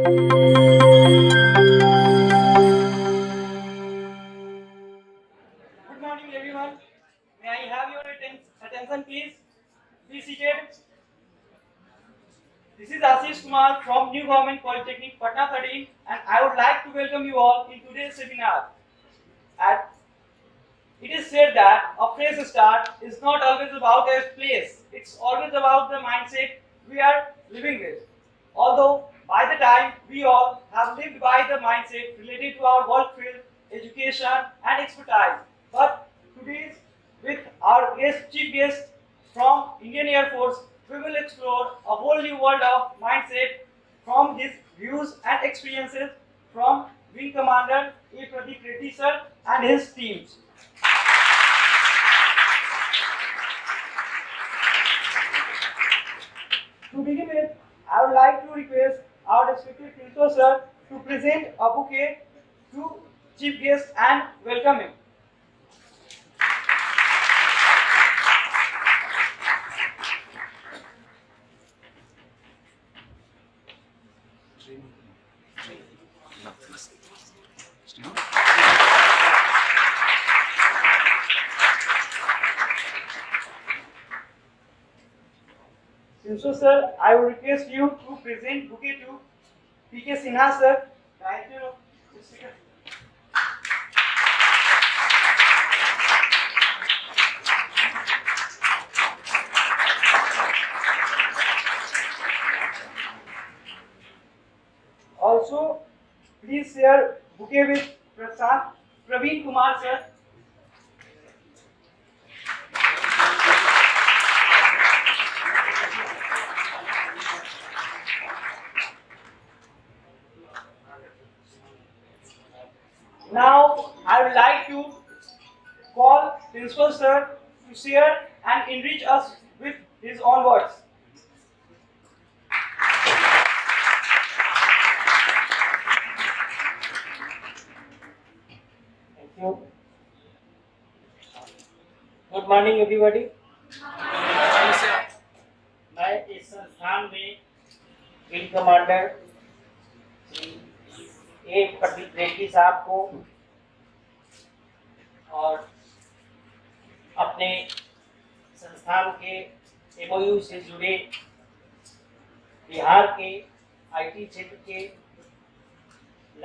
Good morning, everyone. May I have your attention, please? Be seated. This is Ashish Kumar from New Government Polytechnic, Patna 13, and I would like to welcome you all in today's seminar. At It is said that a fresh start is not always about a place, it's always about the mindset we are living with. Although, by the time we all have lived by the mindset related to our work field, education, and expertise, but today, with our chief guest from Indian Air Force, we will explore a whole new world of mindset from his views and experiences from Wing Commander A. Pradeep Reddy sir and his teams. To begin with, I would like to request our respected principal sir to present a bouquet to chief guest and welcome him. Principal sir, I would request you to present bouquet to P.K. Sinha sir. Thank you. Also, please share bouquet with Praveen Kumar sir. Now, I would like to call Principal Sir to share and enrich us with his own words. Thank you. Good morning, everybody. मैं इस संस्थान में wing commander Shri ए प्रदीप रेड्डी साहब को और अपने संस्थान के एमओयू से जुड़े बिहार के आईटी क्षेत्र के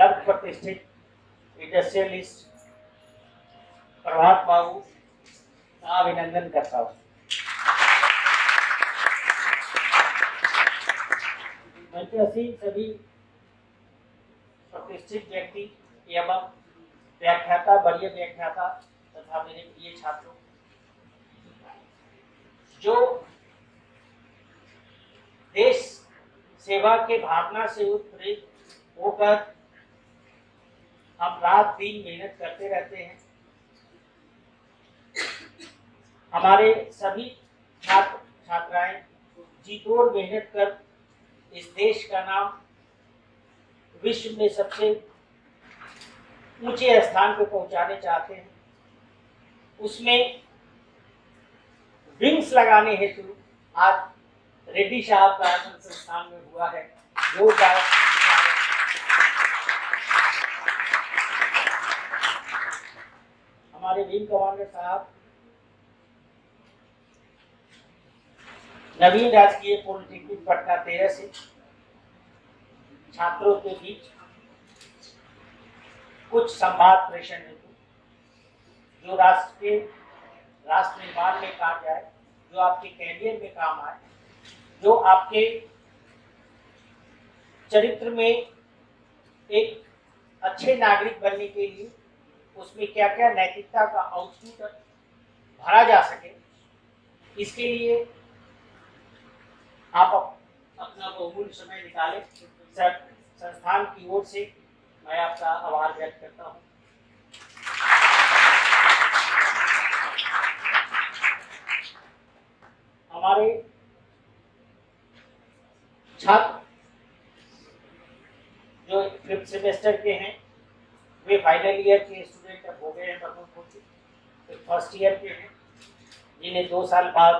लघु प्रतिष्ठित इंडस्ट्रियलिस्ट प्रभात बाबू का अभिनंदन करता हूँ। मंचासीन सभी प्रतिष्ठित व्यक्ति एवं व्याख्याता, बड़े व्याख्याता तथा मेरे प्रिय छात्रों, जो देश सेवा के भावना से उत्प्रेरित होकर हम रात दिन मेहनत करते रहते हैं। हमारे सभी छात्र छात्राएं जी तोड़ मेहनत कर इस देश का नाम विश्व में सबसे ऊंचे स्थान पर पहुंचाने चाहते हैं। उसमें विंग्स लगाने हेतु आज रेड्डी साहब का संस्थान में हुआ है। जोरदार हमारे विंग कमांडर साहब नवीन राजकीय पॉलिटेक्निक पटना 13 से छात्रों के बीच कुछ संवाद प्रेषण हेतु जो राष्ट्र निर्माण में काम जाए, जो आपके कैरियर में काम आए, जो आपके चरित्र में एक अच्छे नागरिक बनने के लिए उसमें क्या क्या नैतिकता का आउटपुट भरा जा सके, इसके लिए आप अपना बहुमूल्य समय निकालें। सर, संस्थान की ओर से मैं आपका आभार व्यक्त करता हूँ। हमारे छात्र जो 5th सेमेस्टर के हैं, वे फाइनल ईयर के स्टूडेंट अब हो गए हैं, फर्स्ट ईयर के हैं, जिन्हें 2 साल बाद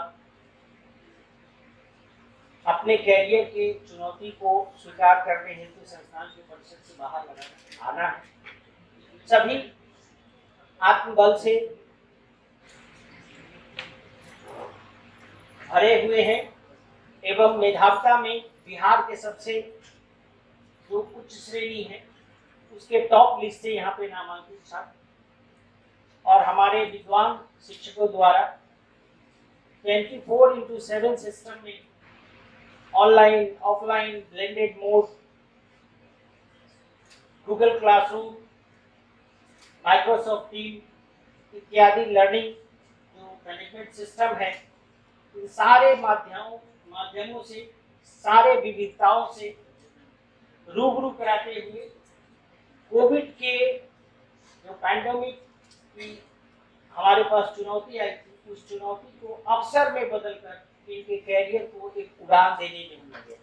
अपने कैरियर के चुनौती को स्वीकार करने हेतु संस्थान के परिसर से बाहर आना है। सभी आत्मबल से भरे हुए हैं एवं मेधाविता में बिहार के सबसे जो उच्च श्रेणी है उसके टॉप लिस्ट से यहाँ पे नामांकित छात्र और हमारे विद्वान शिक्षकों द्वारा 24/7 सिस्टम में online offline blended mode, Google classroom, Microsoft team इत्यादि लर्निंग जो मैनेजमेंट सिस्टम है, इन सारे माध्यमों से सारे विविधताओं से रूबरू कराते हुए कोविड के जो पैंडेमिक की हमारे पास चुनौती आई थी, उस चुनौती को अवसर में बदलकर इनके कैरियर को एक उड़ान देने में हम लगे।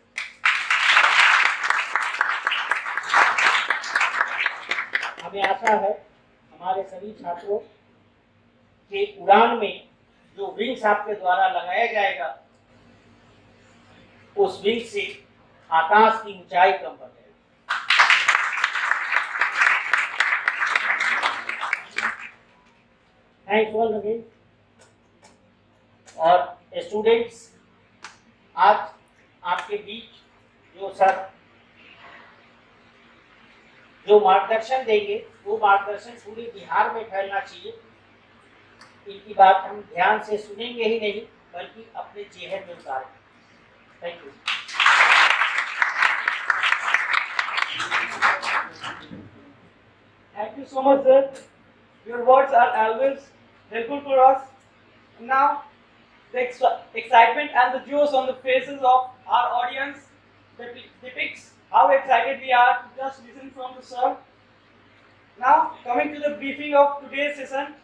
हमें आशा है हमारे सभी छात्रों के उड़ान में जो विंग्स आपके द्वारा लगाया जाएगा उस विंग से आकाश की ऊंचाई कम बढ़ जाएगी। Thanks all again. और स्टूडेंट्स, आज आपके बीच जो सर जो मार्गदर्शन देंगे वो मार्गदर्शन पूरे बिहार में फैलना चाहिए। इनकी बात हम ध्यान से सुनेंगे ही नहीं बल्कि अपने जेहन में उतारेंगे। Thank you. Thank you so much, sir. Your words are always helpful for us. Now, the excitement and the joy on the faces of our audience depicts how excited we are to just listen from the sir. Now, coming to the briefing of today's session,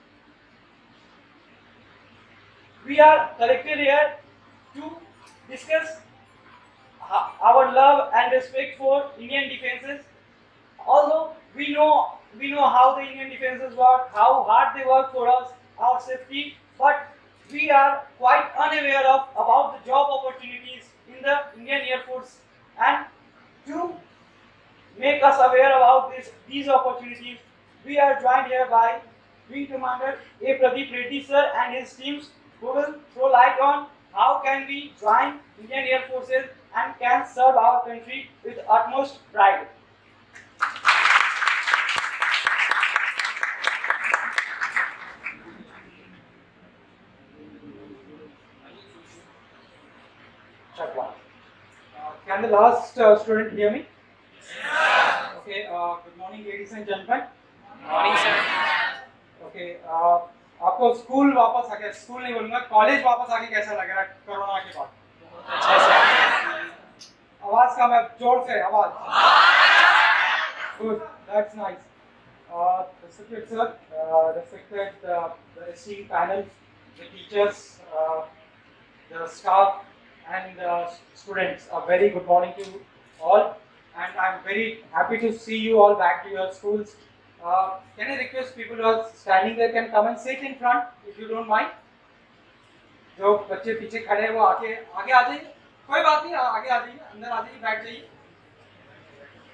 we are collected here to discuss our love and respect for Indian defenses. Although we know how the Indian defenses work, how hard they work for us, our safety, but we are quite unaware about the job opportunities in the Indian Air Force. And to make us aware about these opportunities, we are joined here by Wing Commander A. Pradeep Reddy sir and his teams, who will throw light on how can we join Indian Air Forces and can serve our country with utmost pride. Can the last student hear me? Yeah. Okay. Good morning, ladies and gentlemen. Morning, sir. Okay. आपको school वापस आ गया, school नहीं बोलूँगा, college वापस आके कैसा लग रहा है कोरोना के बाद? अच्छा सर। आवाज कम है, जोर से आवाज। Good. That's nice. Respected sir, respected the esteemed panel, the teachers, the staff, and students. A very good morning to you all, and I'm very happy to see you all back to your schools. Can I request people who are standing there can come and sit in front if you don't mind? जो बच्चे पीछे खड़े हैं वो आगे आ जाइए, कोई बात नहीं, आगे आ जाइए, अंदर आ जाइए, बैठ जाइए।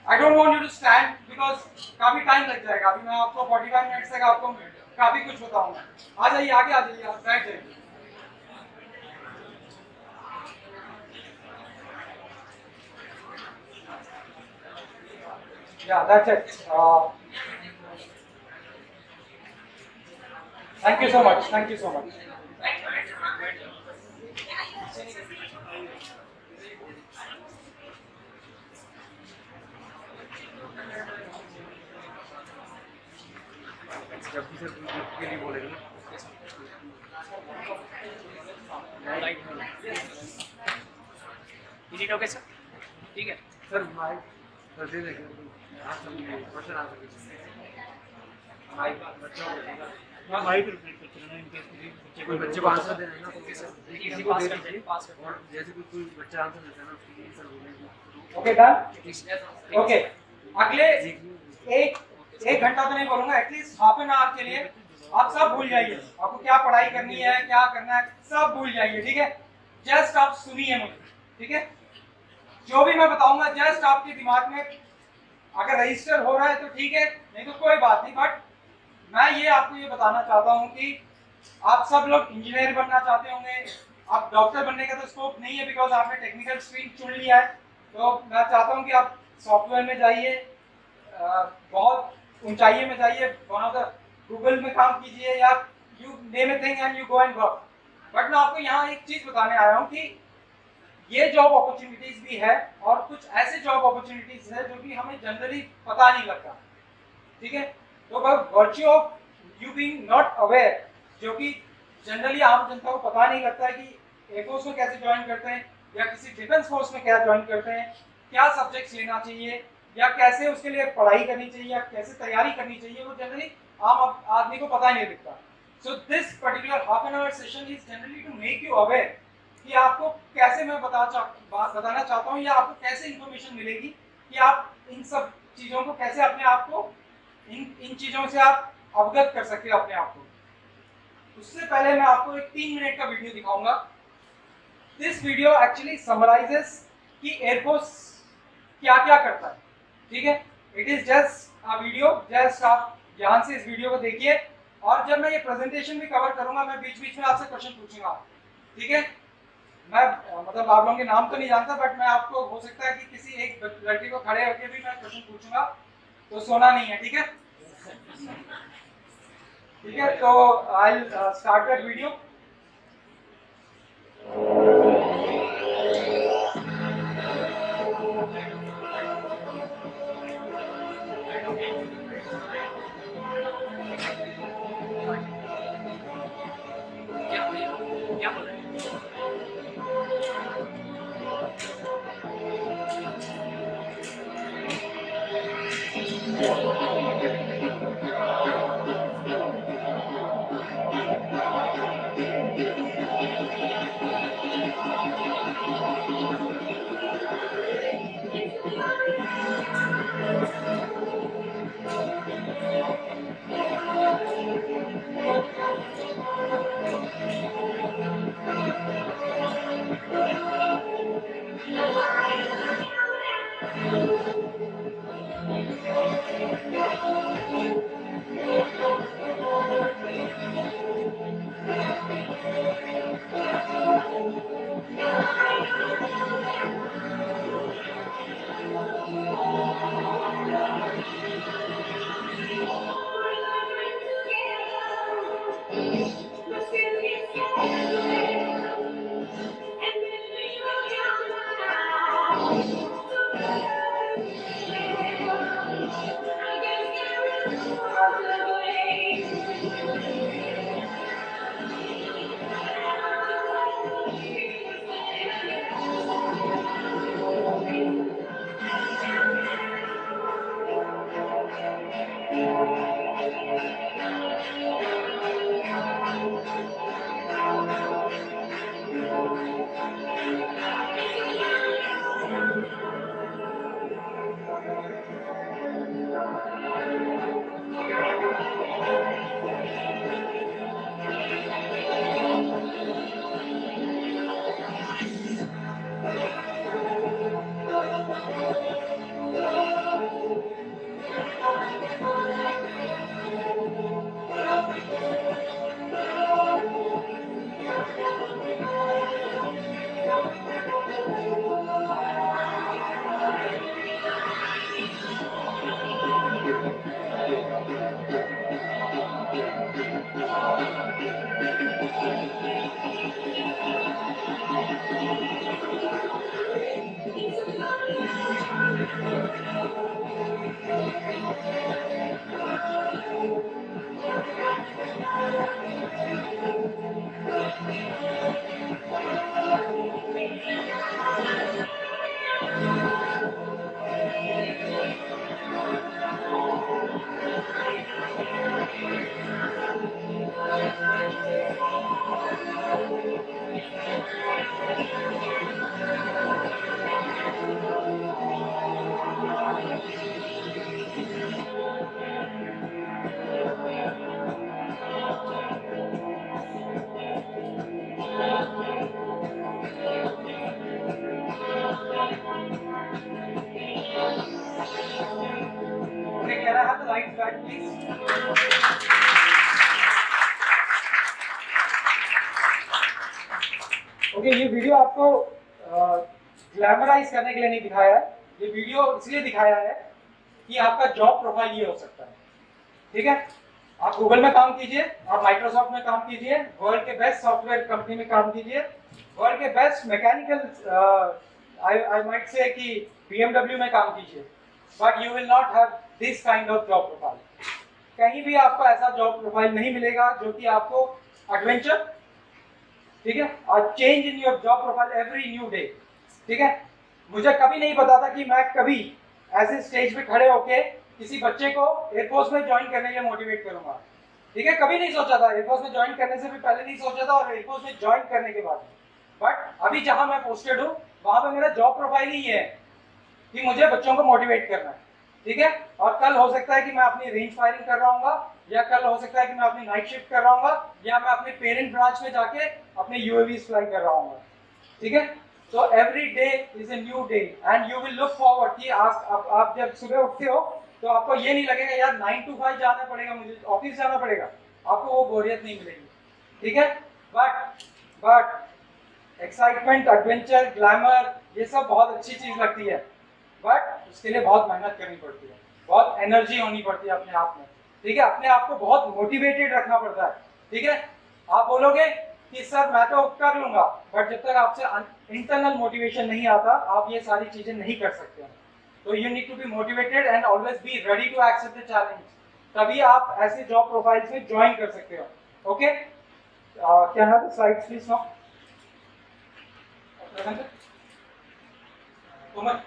I don't want you to stand because काफी टाइम लग जाएगा। अभी मैं आपको 45 मिनट्स तक आपको काफी कुछ बताऊंगा। आ जाइए, आगे आ जाइए, आप बैठ जाइए। Yeah, that's it. Thank you so much. Thank you so much. Is it okay, sir? ठीक है। सर माइक सर दे देंगे आप सब क्वेश्चन आ सकते माइक बच्चों को माइक रिपीट करना है इनके कोई बच्चे को आंसर देना है ना तो सर किसी को पास कर दीजिए, पास कर और जैसे कोई बच्चा आंसर देता है ना उसके लिए सर बोलेंगे ओके डन। दीजिए। ओके, अगले एक घंटा तो नहीं बोलूंगा, एटलीस्ट हाफ एन आवर के लिए आप सब भूल जाइए, आपको क्या पढ़ाई करनी है, क्या करना है, सब भूल जाइए, ठीक है? जस्ट आप सुनिए मुझे, ठीक है? जो भी मैं बताऊंगा जस्ट आपके दिमाग में अगर रजिस्टर हो रहा है तो ठीक है, नहीं तो कोई बात नहीं। बट मैं ये आपको ये बताना चाहता हूँ कि आप सब लोग इंजीनियर बनना चाहते होंगे, आप डॉक्टर बनने का तो स्कोप नहीं है बिकॉज आपने टेक्निकल स्ट्रीम चुन लिया है। तो मैं चाहता हूँ कि आप सॉफ्टवेयर में जाइए, बहुत ऊंचाई में जाइए, वन ऑफ द गूगल में काम कीजिए या you name a thing and you go and work. But मैं आपको यहाँ एक चीज बताने आया हूँ कि ये जॉब अपॉर्चुनिटीज भी है और कुछ ऐसे जॉब अपॉर्चुनिटीज है जो कि हमें जनरली पता नहीं लगता, ठीक है। तो virtue of you being not aware, जो कि जनरली आम जनता को पता नहीं लगता है कि एयरफोर्स में कैसे ज्वाइन करते हैं या किसी डिफेंस फोर्स में क्या ज्वाइन करते हैं, क्या सब्जेक्ट्स लेना चाहिए या कैसे उसके लिए पढ़ाई करनी चाहिए या कैसे तैयारी करनी चाहिए, वो जनरली आम आदमी को पता ही नहीं लगता। So this particular half an hour session is generally to make you aware कि आपको कैसे मैं बताना चाहता हूँ या आपको कैसे इंफॉर्मेशन मिलेगी कि आप इन सब चीज़ों को कैसे अपने आप को इन चीज़ों से आप अवगत कर सकते हो अपने आप को। उससे पहले मैं आपको एक 3 मिनट का वीडियो दिखाऊंगा। दिस वीडियो एक्चुअली समराइजेस कि एयरफोर्स क्या क्या करता है, ठीक है। It is just a video, just आप ध्यान से इस वीडियो को देखिए और जब मैं ये प्रेजेंटेशन भी कवर करूंगा मैं बीच बीच में आपसे क्वेश्चन पूछूंगा, ठीक है। मैं मतलब आप लोगों के नाम तो नहीं जानता बट मैं आपको हो सकता है कि किसी एक लड़की को खड़े होकर भी मैं क्वेश्चन पूछूंगा, तो सोना नहीं है, ठीक है। ठीक है, तो आई स्टार्ट दैट वीडियो। क्या बोल रहे हैं? have the lights back, please? Okay, ये वीडियो आपको ग्लैमराइज करने के लिए नहीं दिखाया है, ये वीडियो इसलिए दिखाया है कि आपका जॉब प्रोफाइल ये हो सकता है, ठीक है? आप गूगल में काम कीजिए, आप माइक्रोसॉफ्ट में काम कीजिए, वर्ल्ड के बेस्ट सॉफ्टवेयर कंपनी में काम कीजिए, वर्ल्ड के best mechanical I might say कि BMW में काम कीजिए, but you will not have this kind of job profile. कहीं भी आपको ऐसा जॉब प्रोफाइल नहीं मिलेगा जो कि आपको एडवेंचर, ठीक है, और change in your job profile every new day, ठीक है? मुझे कभी नहीं पता था कि मैं कभी ऐसे स्टेज पे खड़े होके किसी बच्चे को एयरफोर्स में ज्वाइन करने के लिए मोटिवेट करूंगा, ठीक है? कभी नहीं सोचा था, एयरफोर्स में ज्वाइन करने से भी पहले नहीं सोचा था और एयरफोर्स में ज्वाइन करने के बाद। बट अभी जहां मैं पोस्टेड हूँ वहां पे मेरा जॉब प्रोफाइल ही है कि मुझे बच्चों को मोटिवेट करना है, ठीक है? और कल हो सकता है कि मैं अपनी रेंज फायरिंग कर रहा हूँ, या कल हो सकता है कि मैं अपनी नाइट शिफ्ट कर रहा हूँ, या मैं अपने पेरेंट ब्रांच में जाके अपने UAVs फ्लाई कर रहा हूँ, ठीक है? So every day is a new day and you will look forward कि आप जब सुबह उठते हो तो आपको ये नहीं लगेगा यार 9 to 5 जाना पड़ेगा, मुझे ऑफिस जाना पड़ेगा, आपको वो बोरियत नहीं मिलेगी, ठीक है? बट एक्साइटमेंट, एडवेंचर, ग्लैमर ये सब बहुत अच्छी चीज लगती है, बट उसके लिए बहुत मेहनत करनी पड़ती है, बहुत एनर्जी होनी पड़ती है अपने आप में, ठीक है? अपने आप को बहुत मोटिवेटेड रखना पड़ता है, ठीक है? आप बोलोगे कि सर मैं तो कर लूंगा, बट जब तक आपसे इंटरनल मोटिवेशन नहीं आता आप ये सारी चीजें नहीं कर सकते हैं। तो you need to be motivated and always be ready to accept the challenge, तभी आप ऐसे जॉब प्रोफाइल्स में ज्वाइन कर सकते हो। Okay, can have the slides please now? Um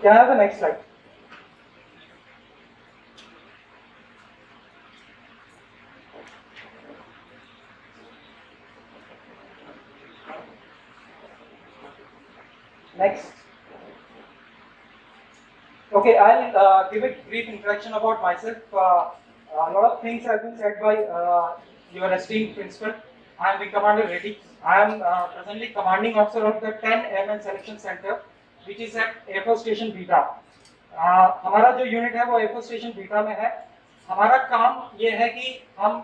Can I have the next slide? Next. Okay, I'll give a brief introduction about myself. A lot of things have been said by your esteemed principal. I am Wing Commander Reddy. I am presently commanding officer of the 10 Airman Selection Center, which is at Air Force Station Beta. हमारा जो unit है वो air force station beta में है। हमारा काम ये है कि हम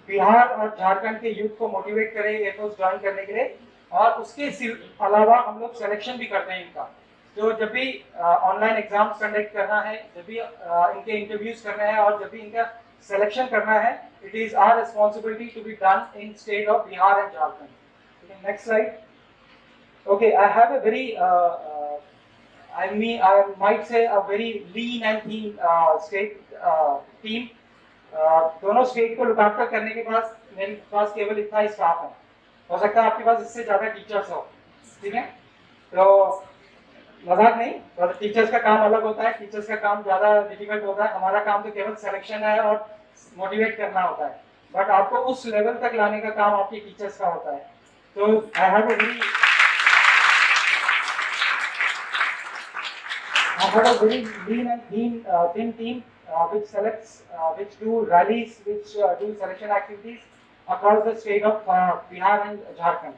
बिहार और झारखंड के यूथ को मोटिवेट करें एयर फोर्स ज्वाइन करने के लिए, और उसके अलावा हम लोग सिलेक्शन भी करते हैं इनका। तो जब भी ऑनलाइन एग्जाम्स कंडक्ट करना है, जब भी इनके इंटरव्यूज करने हैं और जब भी इनका सिलेक्शन करना है, it is our responsibility to be done in state of Bihar and Jharkhand. Next slide. Okay, I have a very I might say a very lean and lean state team. दोनों स्टेट को लुक आफ्टर करने के पास मेरे पास केवल इतना ही staff है, हो सकता है आपके पास इससे ज्यादा टीचर्स हो, ठीक है? तो मजाक नहीं, तो टीचर्स का काम अलग होता है, टीचर्स का काम ज्यादा डिफिकल्ट होता है। हमारा काम तो केवल सिलेक्शन है और मोटिवेट करना होता है, बट आपको उस लेवल तक लाने का काम आपके टीचर्स का होता है। तो I have a very lean and thin team which selects, which do rallies, which do selection activities across the state of Bihar and Jharkhand.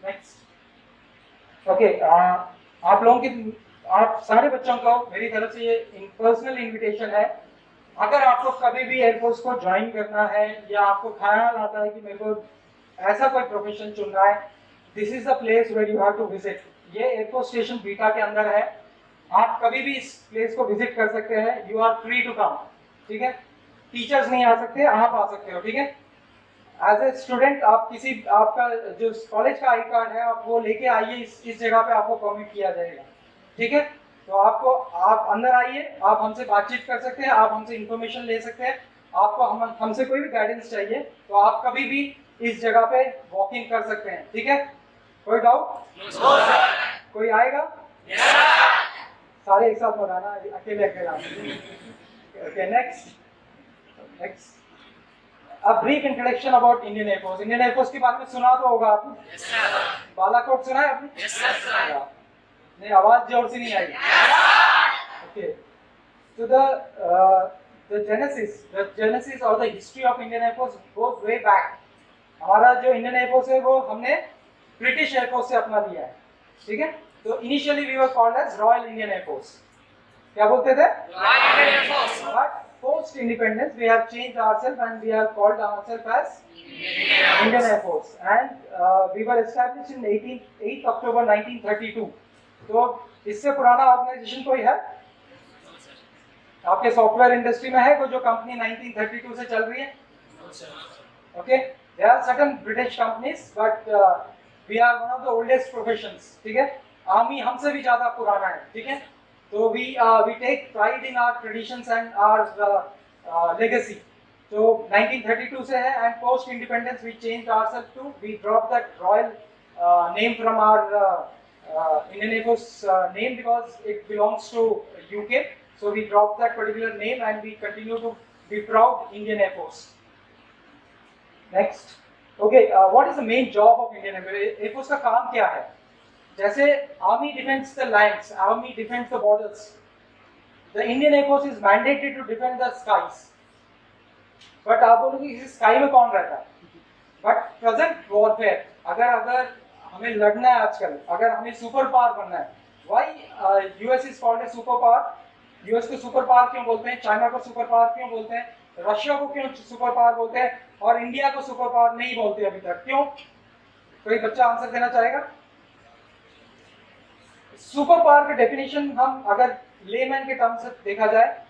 Next. Okay, आप लोगों की, आप सारे बच्चों को मेरी तरफ से ये पर्सनल इनविटेशन है। अगर आपको कभी भी एयरफोर्स को ज्वाइन करना है या आपको ख्याल आता है कि मेरे को ऐसा कोई प्रोफेशन चुनना है, this is the place where you have to visit. ये एयरफोर्स स्टेशन बीटा के अंदर है, आप कभी भी इस प्लेस को विजिट कर सकते हैं। You are free to come, ठीक है? टीचर्स नहीं आ सकते, आप आ सकते हो, ठीक है? एज ए स्टूडेंट आप किसी, आपका जो कॉलेज का आई कार्ड है आप वो लेके आइए, इस जगह पे आपको परमिट किया जाएगा, ठीक है? तो आपको, आप अंदर आइए, आप हमसे बातचीत कर सकते हैं, आप हमसे इंफॉर्मेशन ले सकते हैं। आपको हमसे कोई भी गाइडेंस चाहिए तो आप कभी भी इस जगह पे वॉकिंग कर सकते हैं, ठीक है? कोई डाउट? कोई आएगा? सारे एक साथ बताना, अकेले अकेला। Okay, next. A brief introduction about Indian air force. Indian air force के बारे में सुना तो होगा आपने? बालाकोट सुना है आपने? नहीं, आवाज जोर से नहीं आई। Okay, so the genesis or the history of Indian Air Force goes way back. हमारा जो इंडियन एयर फोर्स है वो हमने ब्रिटिश एयर फोर्स से अपना लिया है, ठीक है। तो initially we were called as Royal Indian Air Force. क्या बोलते थे? Royal Indian Air Force. But post independence we have changed ourselves and we have called ourselves as Indian Air Force, and we were established in 8 October 1932. तो इससे पुराना organisation कोई है आपके software industry में है कोई जो कंपनी 1932 से चल रही है? Okay, there are certain British companies but we are one of the oldest professions, ठीक है। आर्मी हमसे भी ज्यादा पुराना है, ठीक है। So we take pride in our traditions and our legacy. So 1932 से है, and post independence we changed ourselves to, we dropped that royal name from our Indian Air Force name because it belongs to UK. So we dropped that particular name and we continue to be proud Indian Air Force. Next, okay, what is the main job of Indian Air Force का काम क्या है? जैसे army defends the lands, army defends the borders, the Indian Air Force is mandated to defend the skies. But आप बोलोगे इस sky में कौन रहता है? बट प्रेजेंट वॉरफेयर, अगर हमें लड़ना है आजकल, अगर हमें सुपर पावर बनना है, why US is called a super power? US को सुपर पावर क्यों बोलते हैं? चाइना को सुपर पावर क्यों बोलते हैं? रशिया को क्यों सुपर पावर बोलते हैं और इंडिया को सुपर पावर नहीं बोलते अभी तक? क्यों? कोई बच्चा आंसर देना चाहेगा? सुपर पावर का डेफिनेशन हम अगर लेमैन के टर्म से देखा जाए,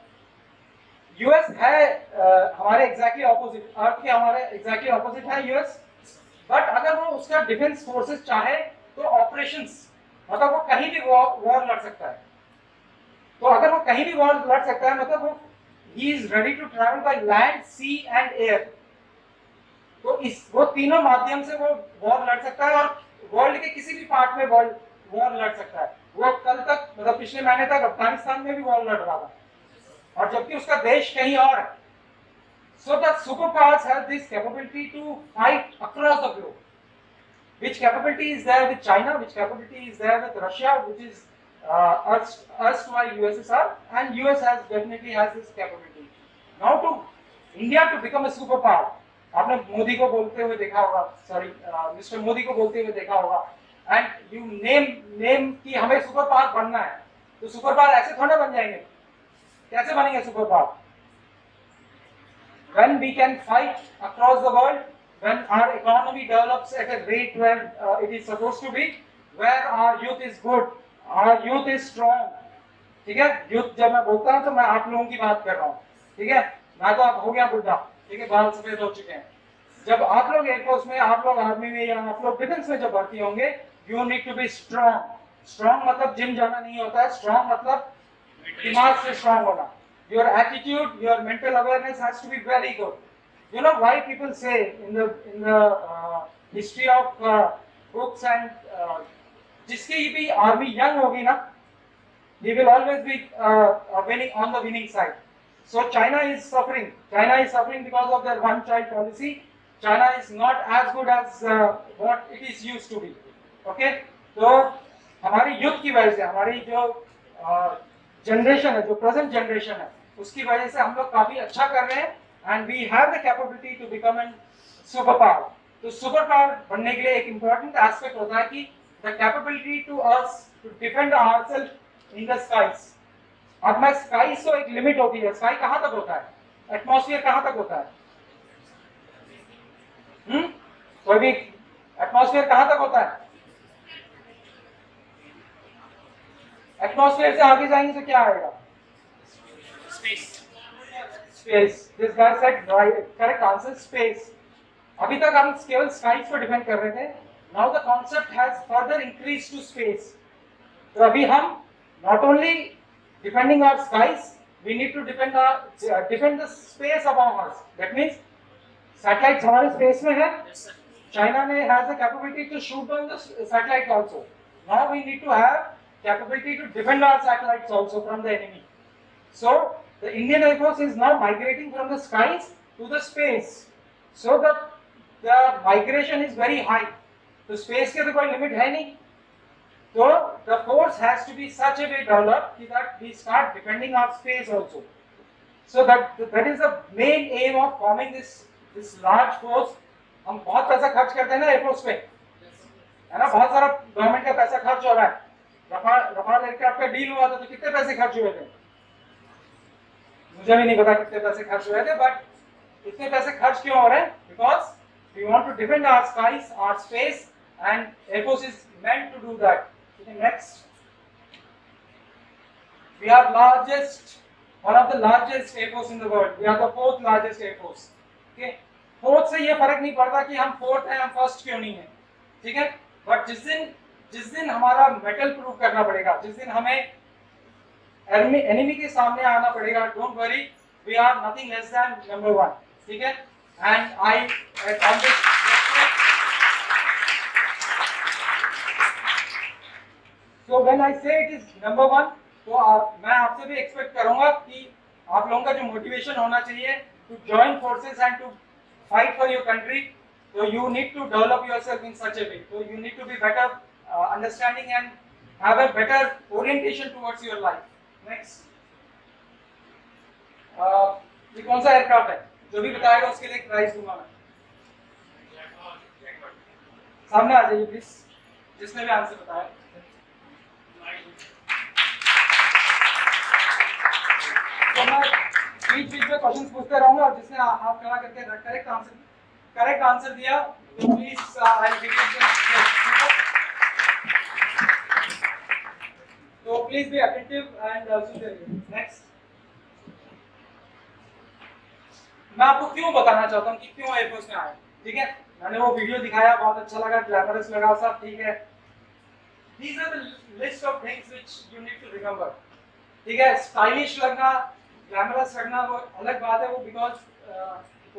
यूएस है हमारे एग्जैक्टली ऑपोजिट, अर्थ के हमारे एग्जैक्टली ऑपोजिट है यूएस। बट अगर वो उसका डिफेंस फोर्सेस चाहे तो ऑपरेशंस, मतलब वो कहीं भी वॉर लड़ सकता है। तो अगर वो कहीं भी वॉर लड़ सकता है मतलब वो ही is ready to travel by land, sea and air. तो वो तीनों माध्यम से वो वॉर लड़ सकता है और वर्ल्ड के किसी भी पार्ट में वॉर लड़ सकता है। वो कल तक मतलब पिछले महीने तक अफगानिस्तान में भी वॉर लड़ रहा था और जबकि उसका देश कहीं और है। So the super powers have this capability to fight across the globe, which capability is there with China, which capability is there with Russia, which is erstwhile USSR, and US has definitely has this capability. Now to India to become a super power, आपने मोदी को बोलते हुए देखा होगा, sorry mister Modi को बोलते हुए देखा होगा, एंड यू नेम कि हमें सुपर पावर बनना है। तो सुपर पावर ऐसे थोड़ा बन जाएंगे, कैसे बनेंगे super power? When we can fight across the world, when our economy develops at a rate where it is supposed to be, where our youth is good, our youth is strong, ठीक है। Youth जब मैं बोलता हूँ तो मैं आप लोगों की बात कर रहा हूँ, ठीक है। मैं तो आप हो गया बुढ़ा, ठीक है, बाल सफेद हो चुके हैं। जब आप लोग एयरफोर्स में, आप लोग आर्मी में या आप लोग डिफेंस में जब भर्ती होंगे, you need to be strong. Strong मतलब जिम जाना नहीं होता है, स्ट्रॉन्ग मतलब दिमाग से स्ट्रॉन्ग होना। Your attitude, your mental awareness has to be very good. You know why people say in the history of books and जिसकी भी आर्मी यंग होगी ना, he will always be winning on the winning side. So China is suffering. China is suffering because of their one-child policy. China is not as good as what it is used to be. Okay? तो हमारी youth की वजह से, हमारी जो generation है, जो present generation है, उसकी वजह से हम लोग काफी अच्छा कर रहे हैं and we have the capability to become an super power. तो सुपर पावर बनने के लिए एक इंपॉर्टेंट एस्पेक्ट होता है कि the capability to us to defend ourselves in the skies. अब मैं स्काईज तो एक लिमिट होती है, स्काई कहां तक होता है? एटमॉस्फेयर कहां तक होता है? कोई भी एटमॉस्फेयर कहां तक होता है? एटमॉस्फेयर से आगे जाएंगे तो क्या आएगा? Space. This guy said correct answer, space. अभी तक हम केवल स्काईज को डिफेंड कर रहे थे, now the concept has further increase to space. तो अभी हम not only defending our skies, we need to defend the space about us. That means satellites हमारे स्पेस में है, चाइना ने has the capability to shoot down the satellite also. Now we need to have capability to defend our satellites also from the enemy. So the Indian Air Force is now migrating from the skies to the space. So the migration is very high. तो space के तो कोई limit है नहीं, So the force has to be such a way developed that we start defending our space also. So that is the main aim of forming this large force. हम बहुत पैसा खर्च करते हैं ना एयरफोर्स पे, है ना, बहुत सारा गवर्नमेंट का पैसा खर्च हो रहा है। रफाल एयरक्राफ्ट का डील हुआ था तो कितने पैसे खर्च हुए थे, मुझे भी नहीं पता कितने पैसे खर्च हुए थे, बट इतने पैसे खर्च क्यों हो रहे हैं? Because we want to defend our skies, our space, and air force is meant to do that. Next, we are largest, one of the largest air force in the world. We are the 4th largest air force. Okay, 4th से ये फर्क नहीं पड़ता कि हम 4th हैं, हम 1st क्यों नहीं हैं, ठीक है। बट जिस दिन हमारा मेटल प्रूव करना पड़ेगा, जिस दिन हमें एनिमी के सामने आना पड़ेगा, don't worry, we are nothing less than number 1, ठीक है। And I so when I से इट इज नंबर 1, तो मैं आपसे भी एक्सपेक्ट करूंगा कि आप लोगों का जो मोटिवेशन होना चाहिए to join forces and to fight for your country, so you need to develop yourself in such a way, so you need to be better understanding and have a better orientation towards your life. Next, ये कौन सा aircraft है, जो भी बताएगा उसके लिए prize दूंगा मैं। सामने आ जाइए प्लीज, जिसने भी आंसर बताया। तो मैं बीच में क्वेश्चंस पूछते रहूंगा और जिसने हाथ खड़ा करके करेक्ट आंसर दिया तो प्लीज तो please be attentive and next, मैं आपको क्यों बताना चाहता हूँ कि क्यों एयरफोर्स में आए, ठीक है। मैंने वो वीडियो दिखाया, बहुत अच्छा लगा, ग्लैमरस लगा सब, ठीक है। These are the list of things which you need to remember, ठीक है। स्टाइलिश लगना, ग्लैमरस लगना वो अलग बात है, वो because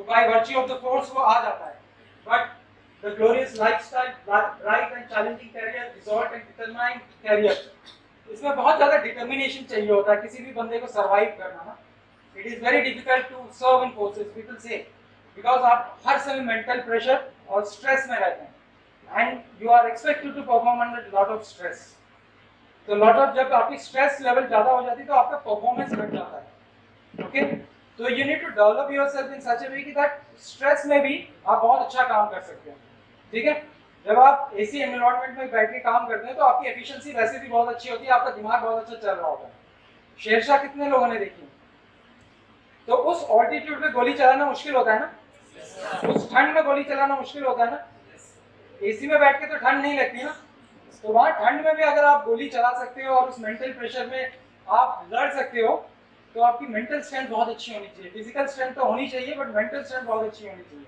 by virtue of the force वो आ जाता है, but the glorious lifestyle, bright and challenging career, resort and determined career, इसमें बहुत ज्यादा डिटर्मिनेशन चाहिए होता है किसी भी बंदे को सरवाइव करना ना। It is very difficult to serve in forces, people say, because आप हर समय मेंटल प्रेशर और स्ट्रेस में रहते हैं and you are expected to perform under lot of stress. तो लॉट ऑफ, जब आपकी स्ट्रेस लेवल ज्यादा हो जाती है तो आपका परफॉर्मेंस घट जाता है, ओके। तो you need to develop yourself in such a way कि दैट स्ट्रेस में भी आप बहुत अच्छा काम कर सकते हैं, ठीक है। जब आप एसी एनवायरनमेंट में बैठ के काम करते हैं तो आपकी एफिशिएंसी वैसे भी बहुत अच्छी होती है, आपका दिमाग बहुत अच्छा चल रहा होता है। शेरशाह कितने लोगों ने देखी? तो उस ऑल्टीट्यूड पे गोली चलाना मुश्किल होता है ना, उस ठंड में गोली चलाना मुश्किल होता है ना। एसी में बैठ के तो ठंड नहीं लगती ना, तो वहाँ ठंड में भी अगर आप गोली चला सकते हो और उस मेंटल प्रेशर में आप लड़ सकते हो, तो आपकी मेंटल स्ट्रेंथ बहुत अच्छी होनी चाहिए। फिजिकल स्ट्रेंथ तो होनी चाहिए बट मेंटल स्ट्रेंथ बहुत अच्छी होनी चाहिए,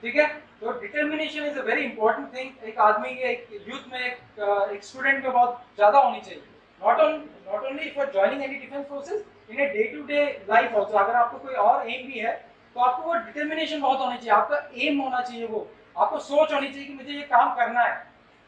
ठीक है। तो determination is a very important thing, एक आदमी के, एक यूथ में, एक स्टूडेंट में बहुत ज्यादा होनी चाहिए, not only for joining any defence forces, in a day to day life also. अगर आपको कोई और एम भी है तो आपको वो डिटर्मिनेशन बहुत होनी चाहिए, आपका एम होना चाहिए, वो आपको सोच होनी चाहिए कि मुझे ये काम करना है,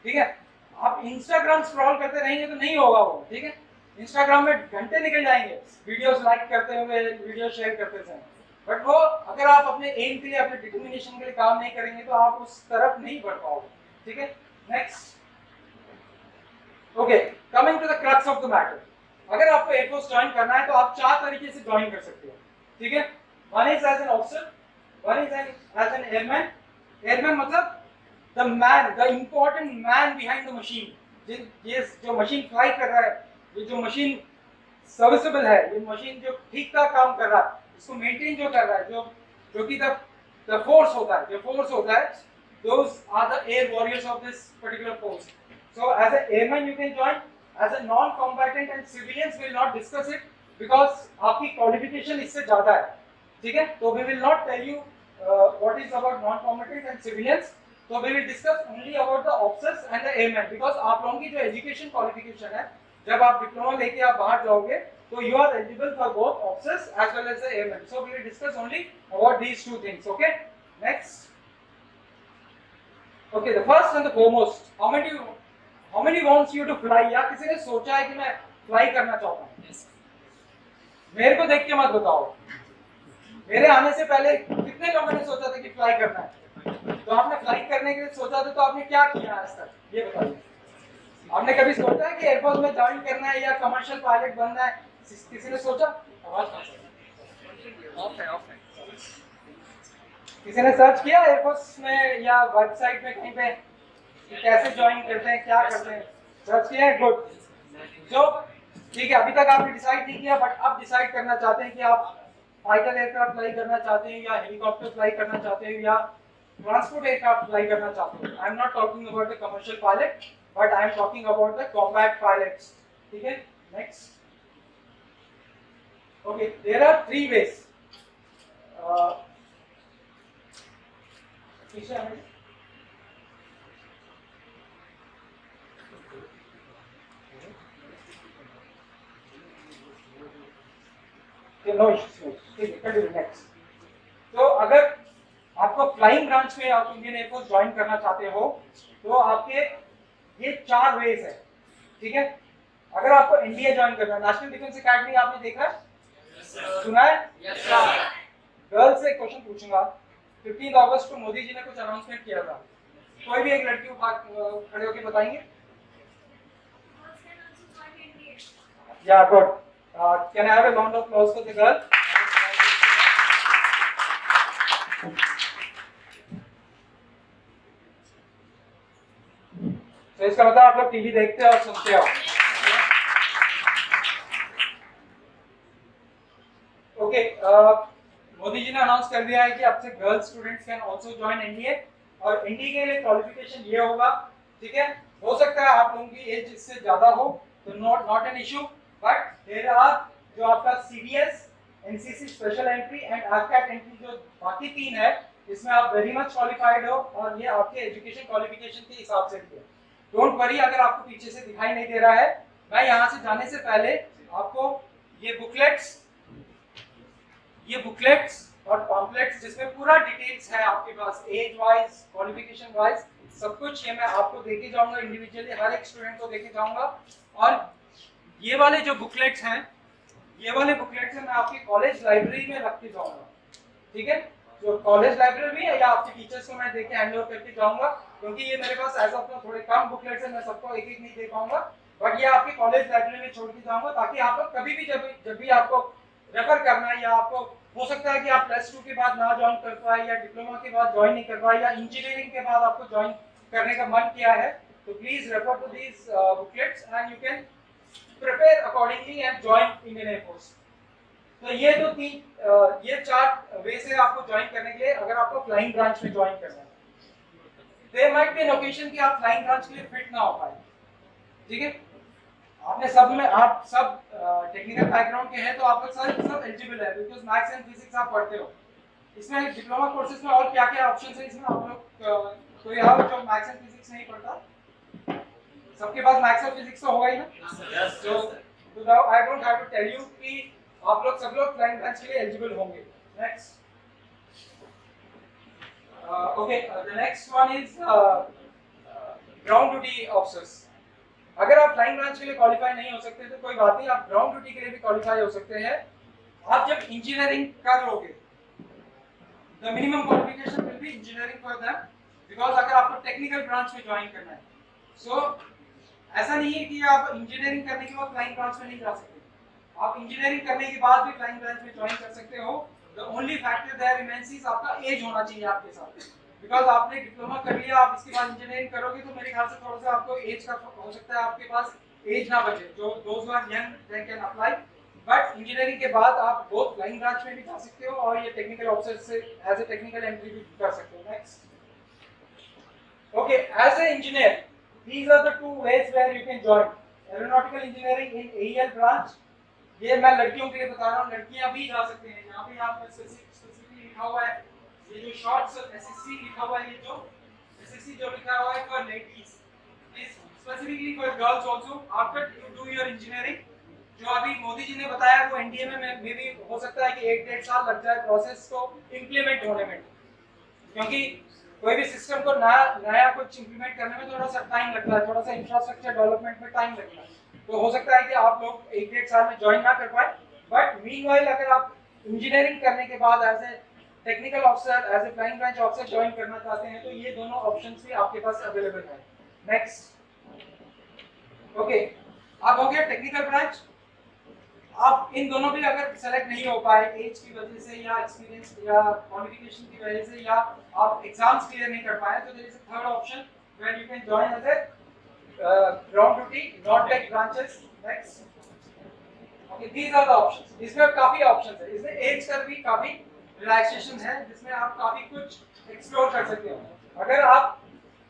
ठीक है। आप इंस्टाग्राम स्क्रॉल करते रहेंगे तो नहीं होगा वो, ठीक है। इंस्टाग्राम में घंटे निकल जाएंगे वीडियोस लाइक करते हुए, वीडियो शेयर करते समय, बट वो अगर आप अपने एम के लिए, अपने डिटर्मिनेशन के लिए काम नहीं करेंगे तो आप उस तरफ नहीं बढ़ पाओगे, ठीक है। Next, okay, coming to the crux of the matter. अगर आपको एयरफोर्स ज्वाइन करना है तो आप 4 तरीके से ज्वाइन कर सकते हो, ठीक है। One is as an officer, one is as an airman. Airman मतलब the man, the important man behind the machine. ये जो मशीन फ्लाई कर रहा है, ये जो मशीन सर्विसेबल है, ये मशीन जो ठीक ठाक काम कर रहा है, इसको मेंटेन जो कर रहा है, जो कि द फोर्स होता है, जो फोर्स होता है, those are the air warriors of this particular force. So as an airman you can join, as a non-combatant, and civilians will not discuss it because आपकी qualification इससे ज़्यादा है, ठीक है। तो we will not tell you what is about non-combatant and civilians. So we will discuss only about the officers and the airmen because आप लोगों की जो education qualification है, जब आप डिप्लोमा लेके आप बाहर जाओगे तो you are eligible for both officers as well as the airmen. So we will discuss only about these two things. Okay. Next. Okay, the first and the foremost. How many wants you to fly? या किसी ने सोचा है कि मैं fly करना चाहता हूँ? Yes. मेरे को देख के मत बताओ। मेरे आने से पहले कितने लोगों ने सोचा था कि फ्लाई करना है? तो आपने फ्लाई करने के लिए सोचा था तो आपने क्या किया आज तक? ये बताइए। आपने कभी सोचा है कि एयरफोर्स में ज्वाइन करना है या कमर्शियल पायलट बनना है? किसी ने सोचा? आवाज ऑफ है किसी ने सर्च किया एयरफोर्स में या वेबसाइट में कहीं पे कि कैसे ज्वाइन करते हैं, क्या करते हैं? सर्च किया है? गुड। तो ठीक है, अभी तक आपने डिसाइड नहीं किया, बट अब डिसाइड करना चाहते हैं कि आप फाइटर एयरक्राफ्ट फ्लाई करना चाहते हैं या हेलीकॉप्टर फ्लाई करना चाहते हैं या ट्रांसपोर्ट एयरक्राफ्ट फ्लाई करना चाहते हैं। I am not talking about the commercial pilot, but I am talking about the combat pilots. ठीक है, next. Okay, there are 3 ways. तो अगर आपको फ्लाइंग ब्रांच में आप इंडियन एयरफोर्स ज्वाइन करना चाहते हो तो आपके ये 4 वेज है। ठीक है, अगर आपको एनडीए ज्वाइन करना है, नेशनल डिफेंस एकेडमी आपने देखा है, सुना है? गर्ल्स से एक क्वेश्चन पूछूंगा। 15 अगस्त को मोदी जी ने कुछ अनाउंसमेंट किया था, कोई भी एक लड़की उठा खड़े होकर बताएंगे? या good. Can I have a round of applause for the girl? तो इसका मतलब आप लोग टीवी देखते हो और सुनते हो। ओके, मोदी जी ने अनाउंस कर दिया है कि अब से girl students can also join NDA, और एनडीए के लिए क्वालिफिकेशन ये होगा। ठीक है, हो सकता है आप लोगों की एज इससे ज्यादा हो तो not an issue, but there are जो आपका CDS, NCC special entry and आरकैट एंट्री, जो बाकी 3 है, इसमें आप वेरी मच क्वालिफाइड हो और ये आपके एजुकेशन क्वालिफिकेशन के हिसाब से भी है। डोंट वरी अगर आपको पीछे से दिखाई नहीं दे रहा है। मैं यहाँ से जाने से पहले आपको ये बुकलेट्स और पॉम्पलेट्स जिसमें पूरा डिटेल्स है आपके पास, एज वाइज, क्वालिफिकेशन वाइज, सब कुछ ये मैं आपको देके जाऊंगा इंडिविजुअली, हर एक स्टूडेंट को देके जाऊंगा। और ये वाले जो बुकलेट्स हैं, ये वाले बुकलेट्स मैं आपकी कॉलेज लाइब्रेरी में रख के जाऊंगा। ठीक है, जो कॉलेज लाइब्रेरी है या आपके टीचर्स को मैं देके हैंड ओवर करके जाऊंगा, क्योंकि ये मेरे पास एज ऑफ नाउ थोड़े कम बुकलेट्स हैं, मैं सबको एक एक नहीं दे पाऊंगा, बट ये आपकी कॉलेज लाइब्रेरी में छोड़ के जाऊंगा ताकि आप लोग कभी भी जब भी आपको रेफर करना है, या आपको हो सकता है कि आप +2 के बाद ना ज्वाइन कर पाए या डिप्लोमा के बाद ज्वाइन नहीं कर पाए या इंजीनियरिंग के बाद आपको ज्वाइन करने का मन किया है, तो please refer to these booklets and you can prepare accordingly and join Indian air force. तो ये तो ये 4 वे से आपको ज्वाइन करने के लिए अगर आपको फ्लाइंग ब्रांच में ज्वाइन करना है। There might be an occasion कि आप फ्लाइंग ब्रांच के लिए फिट ना हो पाए। ठीक है, आपने आप सब टेक्निकल बैकग्राउंड के हैं तो आप लोग सब एलिजिबल है, बिकॉज़ मैथ्स एंड फिजिक्स आप पढ़ते हो। इसमें डिप्लोमा कोर्सेज में और क्या-क्या ऑप्शंस है इसमें आप लोग कोई और जो मैथ्स एंड फिजिक्स नहीं पढ़ता, सबके पास मैथ्स और फिजिक्स तो होगा ही ना? तो now I don't have to tell you कि आप लोग सब लोग फ्लाइंग ब्रांच के लिए एलिजिबल होंगे। Next, okay, the next one is ground duty officers. अगर आप फ्लाइंग ब्रांच के लिए क्वालिफाई नहीं हो सकते तो कोई बात नहीं, आप ग्राउंड ड्यूटी के लिए भी क्वालिफाई हो सकते हैं। आप जब इंजीनियरिंग कर लोगे, the minimum qualification will be engineering for them, because अगर आपको टेक्निकल ब्रांच में ज्वाइन करना है, सो ऐसा नहीं है कि आप इंजीनियरिंग करने के बाद फ्लाइंग ब्रांच में नहीं जा सकते। आप इंजीनियरिंग करने के बाद भी फ्लाइंग ब्रांच में ज्वाइन कर सकते हो। The only factor there remains is आपका एज होना चाहिए आपके साथ, बिकॉज आपने डिप्लोमा कर लिया, आप इसके बाद इंजीनियरिंग करोगे तो मेरे ख्याल से थोड़ा सा आपको एज का हो सकता है आपके पास एज ना बचे। जो those who are young they can apply, but engineering के बाद आप बोथ फ्लाइंग ब्रांच में भी जा सकते हो और ये टेक्निकल ऑफिसर से एज ए टेक्निकल एंट्री भी कर सकते हो। Next, okay, as a engineer these are the 2 ways where you can join aeronautical engineering in AEL branch। ये मैं लड़कियों के लिए बता रहा हूँ, लड़कियां भी जा सकते हैं। यहाँ पे आपका स्पेसिफिकली लिखा हुआ है, ये जो शॉर्ट्स एसएससी लिखा हुआ है, ये जो एसएससी जो लिखा हुआ है for ladies, is specifically for girls also after you do your engineering. जो अभी मोदी जी ने बताया वो एनडीए में भी हो सकता है कि 1-1.5 साल लग जाए प्रोसेस को इंप्लीमेंट होने में, क्योंकि कोई भी सिस्टम को नया कुछ इंप्लीमेंट करने में थोड़ा सा टाइम लगता है, थोड़ा सा इंफ्रास्ट्रक्चर डेवलपमेंट में टाइम लगता है। तो हो सकता है कि आप लोग 1-1.5 साल में ज्वाइन ना कर पाए, बट मीनवाइल अगर आप इंजीनियरिंग करने के बाद as a technical officer, as a flying branch officer join करना चाहते हैं तो ये दोनों ऑप्शंस भी आपके पास अवेलेबल है। नेक्स्ट, ओके, अब हो गया टेक्निकल ब्रांच। आप इन दोनों भी अगर सेलेक्ट नहीं हो पाए एज की वजह से या एक्सपीरियंस या क्वालिफिकेशन की वजह से या आप एग्जाम्स क्लियर नहीं कर पाए, तो there is a third option where you can join as a ground duty not tech branches. Next, okay, these are the options. इसमें काफी ऑप्शंस है, इसमें एज का भी काफी रिलैक्सेशन है जिसमें आप काफी कुछ एक्सप्लोर कर सकते हो। अगर आप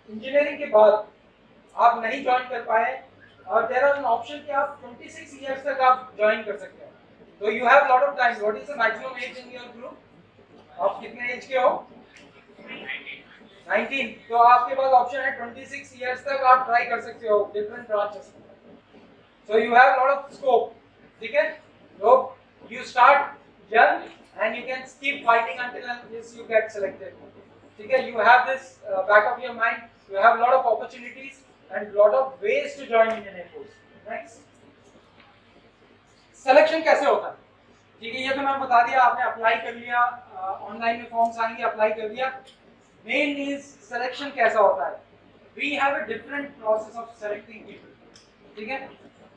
इंजीनियरिंग के बाद आप नहीं ज्वाइन कर पाए और देयर आर एन ऑप्शन कि आप 26 इयर्स तक आप ज्वाइन कर सकते हो, तो you have lot of time. What is the maximum age in your group? आप कितने एज के हो? 19। तो आपके पास ऑप्शन है 26 इयर्स तक आप ट्राई कर सकते हो डिफरेंट ब्रांचेस में। So you have lot of scope, ठीक है? तो you start young and you can keep fighting until you get selected, ठीक है? You have this back of your mind, you have lot of opportunities and lot of ways to join Indian Air Force. Next, selection कैसे होता है? ठीक है, ये तो मैंने बता दिया, आपने अप्लाई कर लिया, ऑनलाइन में फॉर्म्स आएंगे, अप्लाई कर दिया। मेन इज सिलेक्शन कैसा होता है? We have a different process of selecting people, ठीक है?